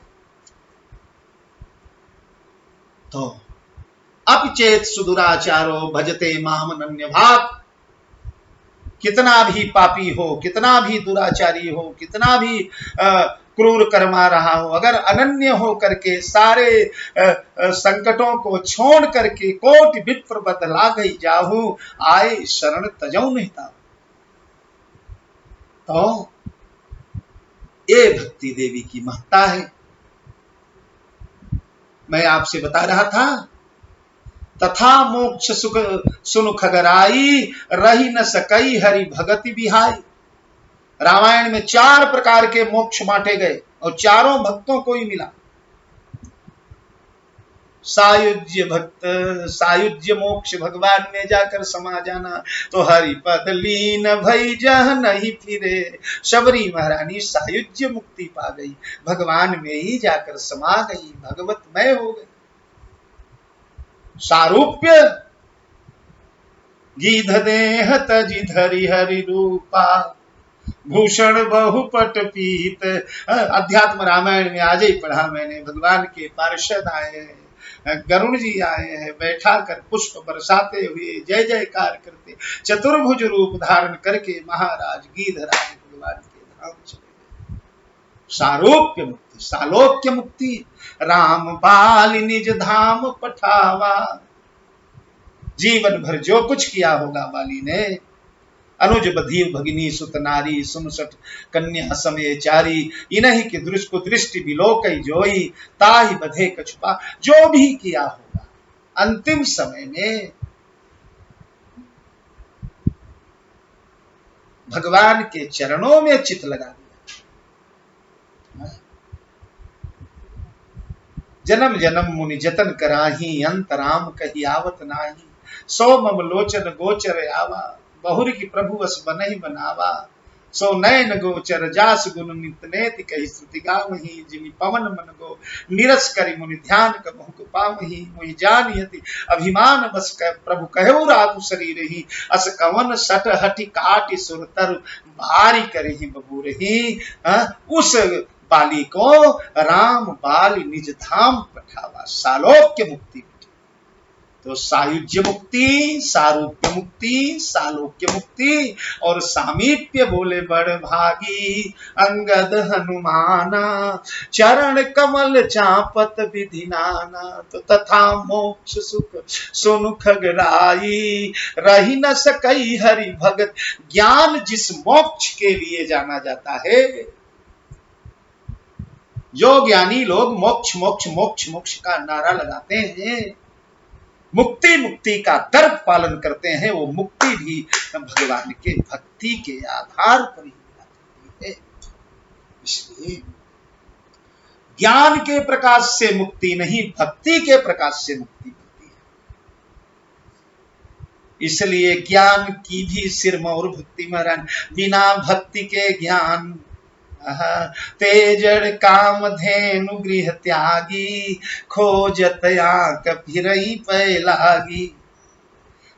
तो अपचेत सुदुराचारो भजते माम अनन्य भाग। कितना भी पापी हो, कितना भी दुराचारी हो, कितना भी क्रूर कर्मा रहा हो, अगर अनन्य हो करके सारे संकटों को छोड़ करके कोटि विप्र बदला गई जाहू, आए शरण तजौ नहीं। तो ये भक्ति देवी की महत्ता है। मैं आपसे बता रहा था तथा मोक्ष सुख सुनु खगराई, रही न सकई हरि भगति बिहाई। रामायण में 4 प्रकार के मोक्ष बांटे गए और चारों भक्तों को ही मिला। सायुज्य भक्त, सायुज्य मोक्ष भगवान में जाकर समा जाना, तो हरि पद लीन भई जह नहीं फिरे। शबरी महारानी सायुज्य मुक्ति पा गई, भगवान में ही जाकर समा गई, भगवतमय हो गई। सारूप्य गीध देह तजि धरि हरि रूपा, भूषण बहुपट पीत। अध्यात्म रामायण में आज ही पढ़ा मैंने, भगवान के पार्षद आए हैं, गरुण जी आए हैं, बैठा कर पुष्प बरसाते हुए जय जयकार करते, चतुर्भुज रूप धारण करके महाराज गीधराज भगवान के धाम चले गए। सारूप्य मुक्ति, सालोक्य मुक्ति, राम बाल निज धाम पठावा। जीवन भर जो कुछ किया होगा बाली ने, अनुज बधीव भगिनी सुत नारी, सुमसठ कन्या समय चारी, इन्हीं की दृष्टि को दृष्टि बिलोकई जोई, ताहि बधे कछुपा। जो भी किया होगा अंतिम समय में भगवान के चरणों में चित लगा दिया। जन्म जन्म मुनि जतन कराही, अंतराम कही आवत नाही। सो मम लोचन गोचर आवा, बहुर की प्रभु बस बनहि बनावा। सो नयन गोचर जास गुण नित नेति, कही श्रुति गावही। जिमि पवन मन गो निरस करि, मुनि ध्यान कबहु पावही। मोहि जानियति अभिमान बस प्रभु कहु राखु शरीर ही। अस कवन सट हटि काटि सुर तरु, भारी करहि बबूरही। उस बाली को राम बाली निज धाम पठावा, सालोक्य मुक्ति। तो सायुज्य मुक्ति, सारूप्य मुक्ति, सालोक्य मुक्ति और सामीप्य बोले बड़ भागी। अंगद हनुमाना चरण कमल चापत विधि नाना। तो तथा मोक्ष सुख सुनु खगराई, रही न सकई हरि भगत। ज्ञान जिस मोक्ष के लिए जाना जाता है, जो ज्ञानी लोग मोक्ष मोक्ष मोक्ष मोक्ष का नारा लगाते हैं, मुक्ति मुक्ति का दर्द पालन करते हैं, वो मुक्ति भी भगवान के भक्ति के आधार पर ही मिलती है। इसलिए ज्ञान के प्रकाश से मुक्ति नहीं, भक्ति के प्रकाश से मुक्ति मिलती है। इसलिए ज्ञान की भी सिरमौर भक्ति मरण, बिना भक्ति के ज्ञान तेजड़ काम धेनु गृह त्यागी। खोजत आंख फिरई पै लागी,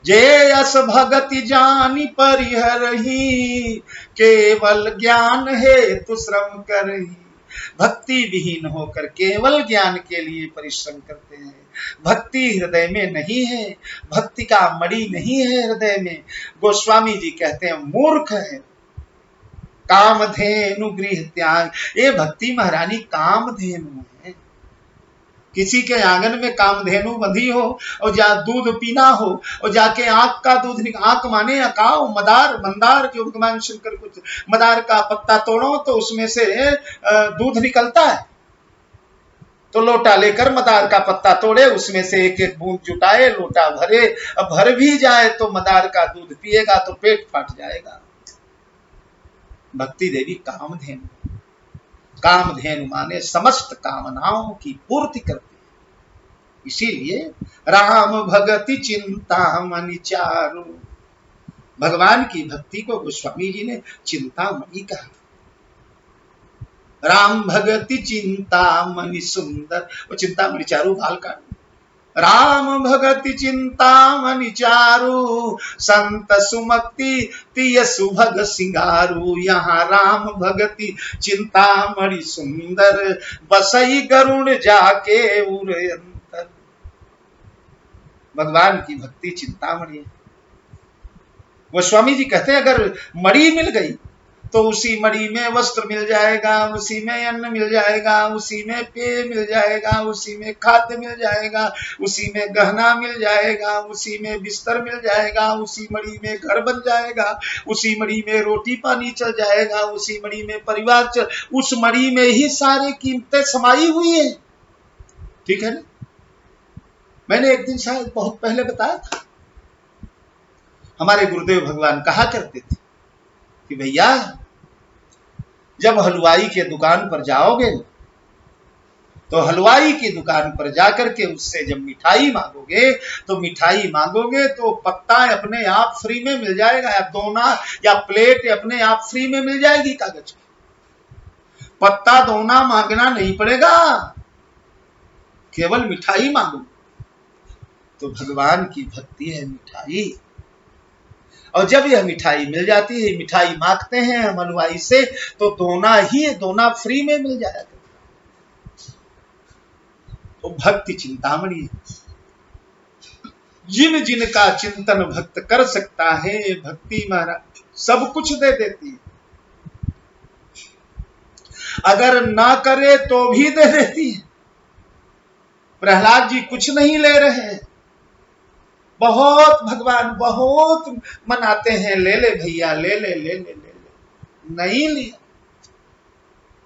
जे अस भगति जानी परिहरही। केवल ज्ञान है तु श्रम करही, भक्ति विहीन होकर केवल ज्ञान के लिए परिश्रम करते हैं। भक्ति हृदय में नहीं है, भक्ति का मणि नहीं है हृदय में। गोस्वामी जी कहते हैं मूर्ख है। कामधेनु गृह त्याग, ये भक्ति महारानी कामधेनु है। किसी के आंगन में कामधेनु बंधी हो और जहाँ दूध पीना हो और जाके आंख का दूध आंख माने अकाव मदार मंदार, जो भगवान शंकर कुछ मदार का पत्ता तोड़ो तो उसमें से दूध निकलता है। तो लोटा लेकर मदार का पत्ता तोड़े, उसमें से एक एक बूंद जुटाए, लोटा भरे। अब भर भी जाए तो मदार का दूध पिएगा तो पेट फट जाएगा। भक्ति देवी कामधेनु, कामधेनु माने समस्त कामनाओं की पूर्ति करती है। इसीलिए राम भगति चिंता मणि चारु, भगवान की भक्ति को गोस्वामी जी ने चिंतामणि कहा। राम भगति चिंता मणि सुंदर, वो चिंतामणि चारु बाल का। राम भगति चिंता मणि चारु, संत सुमक्ति तिय सुभग सिंगारू। यहाँ राम भगति चिंता मणि सुंदर, बसई गरुण जाके उर अंतर। भगवान की भक्ति चिंतामणि है। गोस्वामी जी कहते हैं अगर मणि मिल गई तो उसी मणि में वस्त्र मिल जाएगा, उसी में अन्न मिल जाएगा, उसी में पेय मिल जाएगा, उसी में खाद्य मिल जाएगा, उसी में गहना मिल जाएगा, उसी में बिस्तर मिल जाएगा, उसी मणि में घर बन जाएगा, उसी मणि में रोटी पानी चल जाएगा, उसी मणि में परिवार चल, उस मणि में ही सारी कीमतें समाई हुई है। ठीक है ना? मैंने एक दिन शायद बहुत पहले बताया था, हमारे गुरुदेव भगवान कहा करते थे कि भैया जब हलवाई के दुकान पर जाओगे तो हलवाई की दुकान पर जाकर के उससे जब मिठाई मांगोगे तो मिठाई मांगोगे तो पत्ता अपने आप फ्री में मिल जाएगा, या दोना या प्लेट अपने आप फ्री में मिल जाएगी कागज की। पत्ता दोना मांगना नहीं पड़ेगा, केवल मिठाई मांगो। तो भगवान की भक्ति है मिठाई, और जब यह मिठाई मिल जाती है, मिठाई मांगते हैं हम हलवाई से तो दोना ही दोना फ्री में मिल जाएगा। तो भक्ति चिंतामणि है। जिन जिन का चिंतन भक्त कर सकता है, भक्ति महाराज सब कुछ दे देती है। अगर ना करे तो भी दे देती है। प्रहलाद जी कुछ नहीं ले रहे हैं, बहुत भगवान बहुत मनाते हैं, ले ले भैया ले ले ले ले ले ले, नहीं लिया।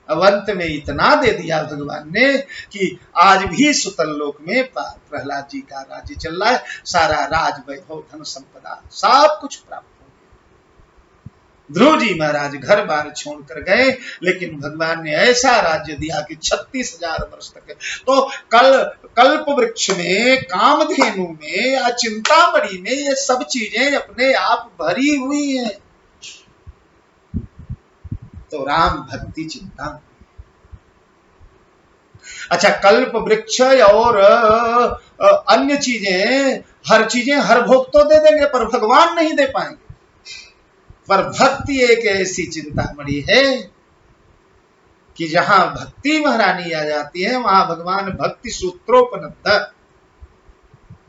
अब अंत में इतना दे दिया भगवान ने कि आज भी सुतल लोक में प्रहलाद जी का राज्य चल रहा है। सारा राज वैभव धन संपदा सब कुछ प्राप्त हो गया। ध्रुव जी महाराज घर बार छोड़कर गए, लेकिन भगवान ने ऐसा राज्य दिया कि 36,000 वर्ष तक। तो कल्प वृक्ष में, कामधेनु में या चिंतामणि में ये सब चीजें अपने आप भरी हुई हैं। तो राम भक्ति चिंता। अच्छा, कल्प वृक्ष और अन्य चीजें, हर चीजें हर भोग तो दे देंगे, पर भगवान नहीं दे पाएंगे। पर भक्ति एक ऐसी चिंतामणि है कि जहां भक्ति महारानी आ जाती है, वहां भगवान भक्ति सूत्रोपनिषद।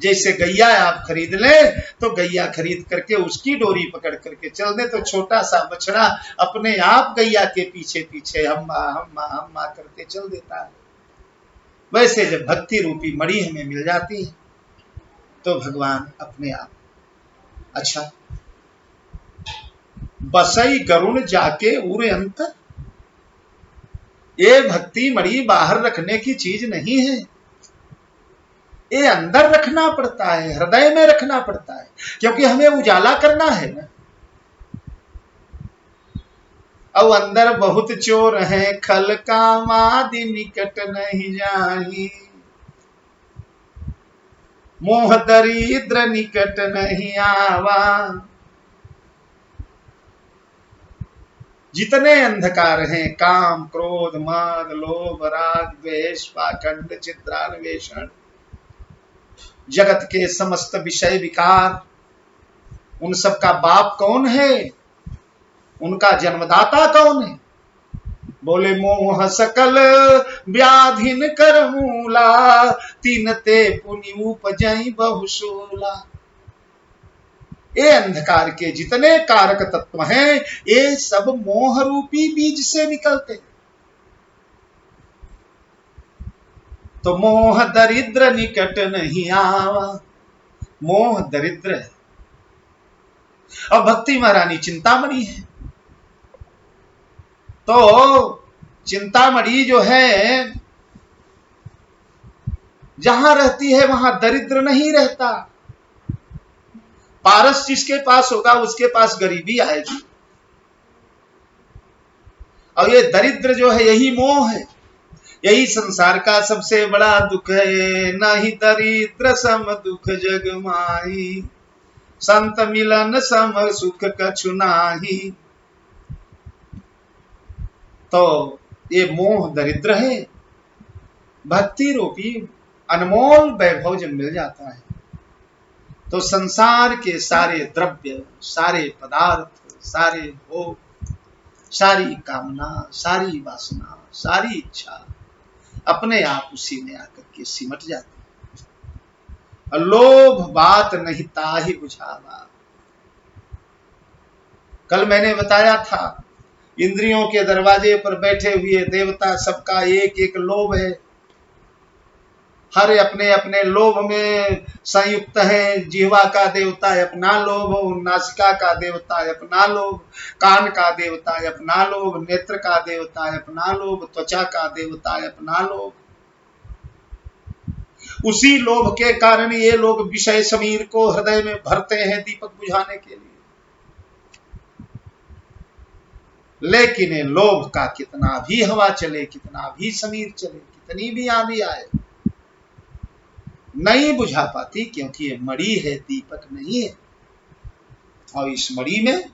जैसे गैया आप खरीद ले, तो गैया खरीद करके उसकी डोरी पकड़ करके चल दे, तो छोटा सा बछड़ा अपने आप गैया के पीछे पीछे हम्मा हम्मा हम्मा करके चल देता है। वैसे जब भक्ति रूपी मणि हमें मिल जाती है, तो भगवान अपने आप। अच्छा, बसई गरुण जाके उरे अंतर। ये भक्ति मणि बाहर रखने की चीज नहीं है, ये अंदर रखना पड़ता है, हृदय में रखना पड़ता है, क्योंकि हमें उजाला करना है ना। अब अंदर बहुत चोर है, खल कामादि निकट नहीं जाही, मोह दरिद्र निकट नहीं आवा। जितने अंधकार हैं, काम क्रोध मद लोभ राग द्वेष पाखंड चित्रान्वेषण, जगत के समस्त विषय विकार, उन सब का बाप कौन है, उनका जन्मदाता कौन है? बोले मोह सकल व्याधिन कर मूला, तीन ते पुनि उपजई बहुशूला। ये अंधकार के जितने कारक तत्व हैं, ये सब मोह रूपी बीज से निकलते हैं। तो मोह दरिद्र निकट नहीं आवा, मोह दरिद्र है। अब भक्ति महारानी चिंतामणि है, तो चिंतामणि जो है जहां रहती है वहां दरिद्र नहीं रहता। पारस जिसके पास होगा उसके पास गरीबी आएगी। और ये दरिद्र जो है, यही मोह है, यही संसार का सबसे बड़ा दुख है। नहीं दरिद्र सम दुख जग माही, संत मिलन सम सुख कछु नाही। तो ये मोह दरिद्र है। भक्ति रूपी अनमोल वैभव जब मिल जाता है, तो संसार के सारे द्रव्य, सारे पदार्थ, सारे भोग, सारी कामना, सारी वासना, सारी इच्छा अपने आप उसी में आकर के सिमट जाती है। लोभ बात नहीं ताहि बुझावा। कल मैंने बताया था, इंद्रियों के दरवाजे पर बैठे हुए देवता सबका एक एक लोभ है। हर अपने अपने लोभ में संयुक्त है। जिह्वा का देवता है अपना लोभ, नासिका का देवता है अपना लोभ, कान का देवता है अपना लोभ, नेत्र का देवता है अपना लोभ, त्वचा का देवता है अपना लोभ। उसी लोभ के कारण ये लोग विषय समीर को हृदय में भरते हैं दीपक बुझाने के लिए। लेकिन ये लोभ का कितना भी हवा चले, कितना भी समीर चले, कितनी भी आंधी आए, नहीं बुझा पाती, क्योंकि ये मणि है, दीपक नहीं है। और इस मणि में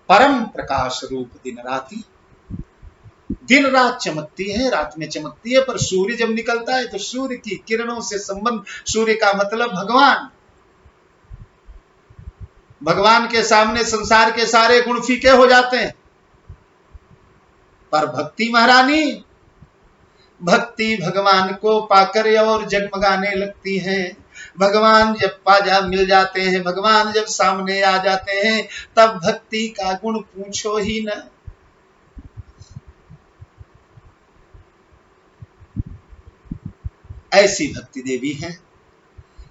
परम प्रकाश रूप दिन राति, दिन रात चमकती है, रात में चमकती है, पर सूर्य जब निकलता है तो सूर्य की किरणों से संबंध, सूर्य का मतलब भगवान। भगवान के सामने संसार के सारे गुण फीके हो जाते हैं। पर भक्ति महारानी, भक्ति भगवान को पाकर और जगमगाने लगती हैं। भगवान जब पाजा मिल जाते हैं, भगवान जब सामने आ जाते हैं, तब भक्ति का गुण पूछो ही न। ऐसी भक्ति देवी हैं।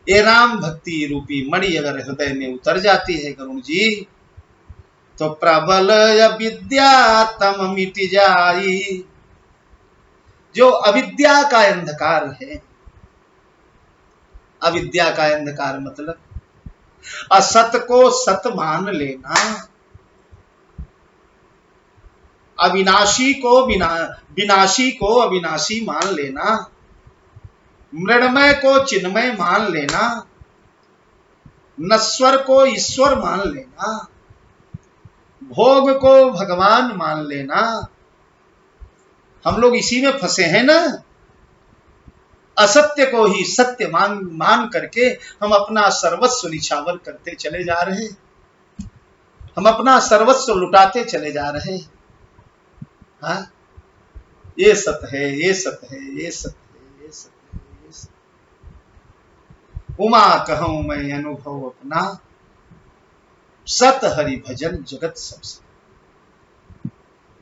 ये राम भक्ति रूपी मणि अगर हृदय में उतर जाती है गरुण जी, तो प्रबल अविद्या तम मिट जाई। जो अविद्या का अंधकार है, अविद्या का अंधकार मतलब असत को सत मान लेना, विनाशी को अविनाशी मान लेना, मृण्मय को चिन्मय मान लेना, नश्वर को ईश्वर मान लेना, भोग को भगवान मान लेना। हम लोग इसी में फंसे हैं ना। असत्य को ही सत्य मान करके हम अपना सर्वस्व निछावर करते चले जा रहे हैं, हम अपना सर्वस्व लुटाते चले जा रहे हैं। हाँ, ये सत्य है, ये सत्य है, ये सत्य है, ये सत्य है, ये सत्य। उमा कहूं मैं अनुभव अपना, सत हरि भजन जगत सबसे।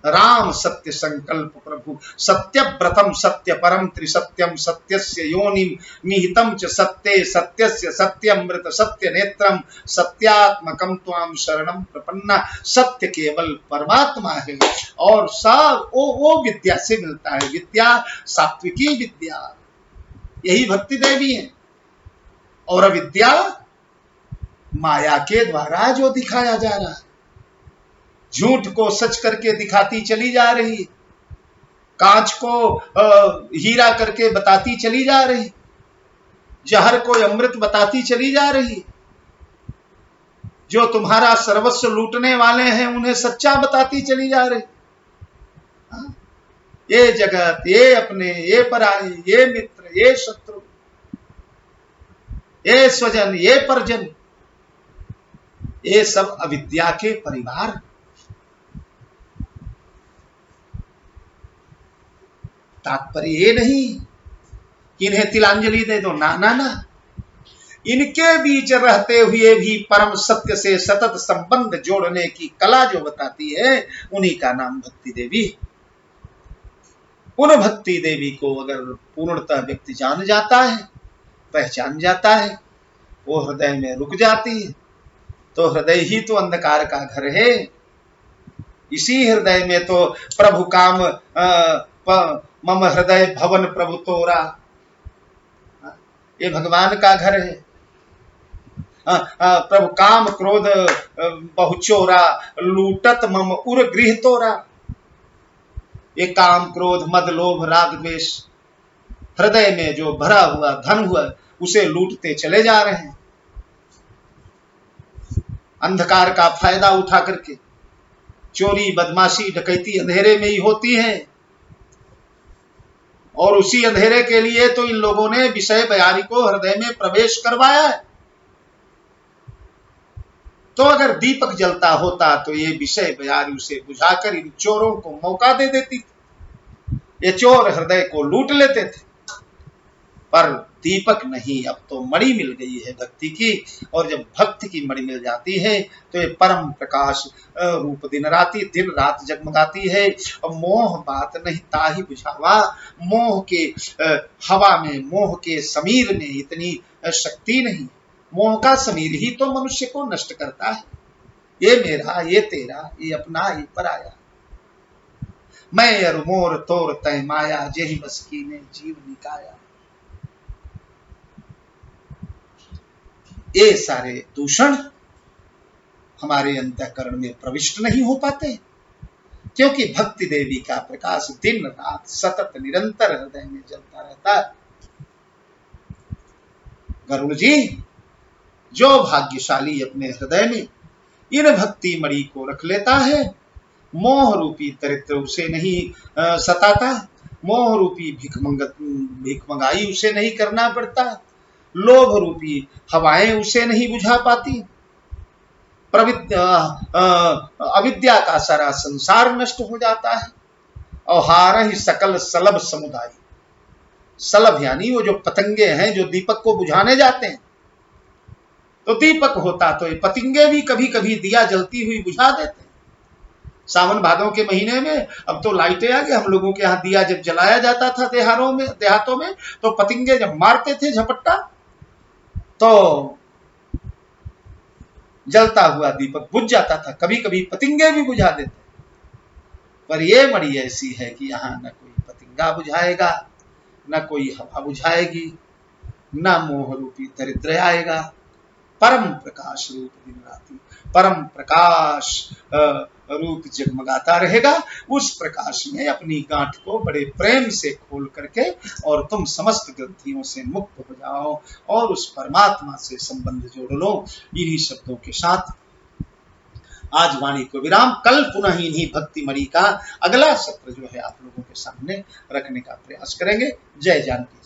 राम सत्य संकल्प प्रभु, सत्य व्रतम सत्य परम त्रिसत्यम, सत्यस्य योनिम निहितम च सत्ये, सत्यस्य सत्यमृत सत्य नेत्रम, सत्यात्मकम त्वाम शरणम प्रपन्ना। सत्य केवल परमात्मा है और सब वो विद्या से मिलता है। विद्या सात्विकी विद्या, यही भक्ति देवी है। और अविद्या माया के द्वारा जो दिखाया जा रहा है, झूठ को सच करके दिखाती चली जा रही, कांच को हीरा करके बताती चली जा रही, जहर को अमृत बताती चली जा रही। जो तुम्हारा सर्वस्व लूटने वाले हैं उन्हें सच्चा बताती चली जा रही। ये जगत, ये अपने, ये पराई, ये मित्र, ये शत्रु, ये स्वजन, ये परजन, ये सब अविद्या के परिवार। तात्पर्य ये नहीं कि इन्हें तिलांजलि दे दो, ना ना ना। इनके बीच रहते हुए भी परम सत्य से सतत संबंध जोड़ने की कला जो बताती है, उन्हीं का नाम भक्ति देवी। उन भक्ति देवी को अगर पूर्णतः व्यक्ति जान जाता है, पहचान जाता है, वो हृदय में रुक जाती है। तो हृदय ही तो अंधकार का घर है। इसी हृदय में तो प्रभु काम मम हृदय भवन प्रभु तोरा, ये भगवान का घर है। प्रभु काम क्रोध बहुचोरा, लूटत मम उर गृह तोरा। ये काम क्रोध मद लोभ राग द्वेष हृदय में जो भरा हुआ धन हुआ, उसे लूटते चले जा रहे हैं। अंधकार का फायदा उठा करके चोरी बदमाशी डकैती अंधेरे में ही होती है। और उसी अंधेरे के लिए तो इन लोगों ने विषय बयारी को हृदय में प्रवेश करवाया है। तो अगर दीपक जलता होता तो ये विषय बयारी उसे बुझाकर इन चोरों को मौका दे देती। ये चोर हृदय को लूट लेते थे, पर दीपक नहीं, अब तो मणि मिल गई है भक्ति की। और जब भक्ति की मणि मिल जाती है तो ये परम प्रकाश रूप दिन रात जगमगाती है। और मोह बात नहीं ताहि बुझावा, मोह के हवा में, मोह के समीर में इतनी शक्ति नहीं। मोह का समीर ही तो मनुष्य को नष्ट करता है। ये मेरा, ये तेरा, ये अपना, ये पराया। मैं अर मोर तोर तय माया, जेहि मस्की ने जीव निकाया। ये सारे दूषण हमारे अंतःकरण में प्रविष्ट नहीं हो पाते, क्योंकि भक्ति देवी का प्रकाश दिन रात सतत निरंतर हृदय में जलता रहता है। गरुड़ जी जो भाग्यशाली अपने हृदय में इन भक्ति मणि को रख लेता है, मोह रूपी दरिद्र उसे नहीं सताता, मोह रूपी भिख मंगाई उसे नहीं करना पड़ता, लोभ रूपी हवाएं उसे नहीं बुझा पाती। अविद्या का सारा संसार नष्ट हो जाता है। और हार ही सकल सलभ समुदाय, सलभ यानी वो जो पतंगे हैं जो दीपक को बुझाने जाते हैं। तो दीपक होता तो ये पतंगे भी कभी कभी दिया जलती हुई बुझा देते हैं। सावन भादों के महीने में अब तो लाइटें आ गई। हम लोगों के यहाँ दिया जब जलाया जाता था देहातों में, तो पतंगे जब मारते थे झपट्टा, तो जलता हुआ दीपक बुझ जाता था। कभी कभी पतंगे भी बुझा देते। पर ये मणि ऐसी है कि यहाँ न कोई पतंगा बुझाएगा, न कोई हवा बुझाएगी, न मोह रूपी दरिद्र आएगा। परम प्रकाश रूप दिन राति, परम प्रकाश रूप जगमगाता रहेगा। उस प्रकाश में अपनी गांठ को बड़े प्रेम से खोल करके और तुम समस्त ग्रंथियों से मुक्त हो जाओ और उस परमात्मा से संबंध जोड़ लो। इन्हीं शब्दों के साथ आज वाणी को विराम। कल पुनः इन्हीं भक्ति मणि का अगला सत्र जो है आप लोगों के सामने रखने का प्रयास करेंगे। जय जानकी।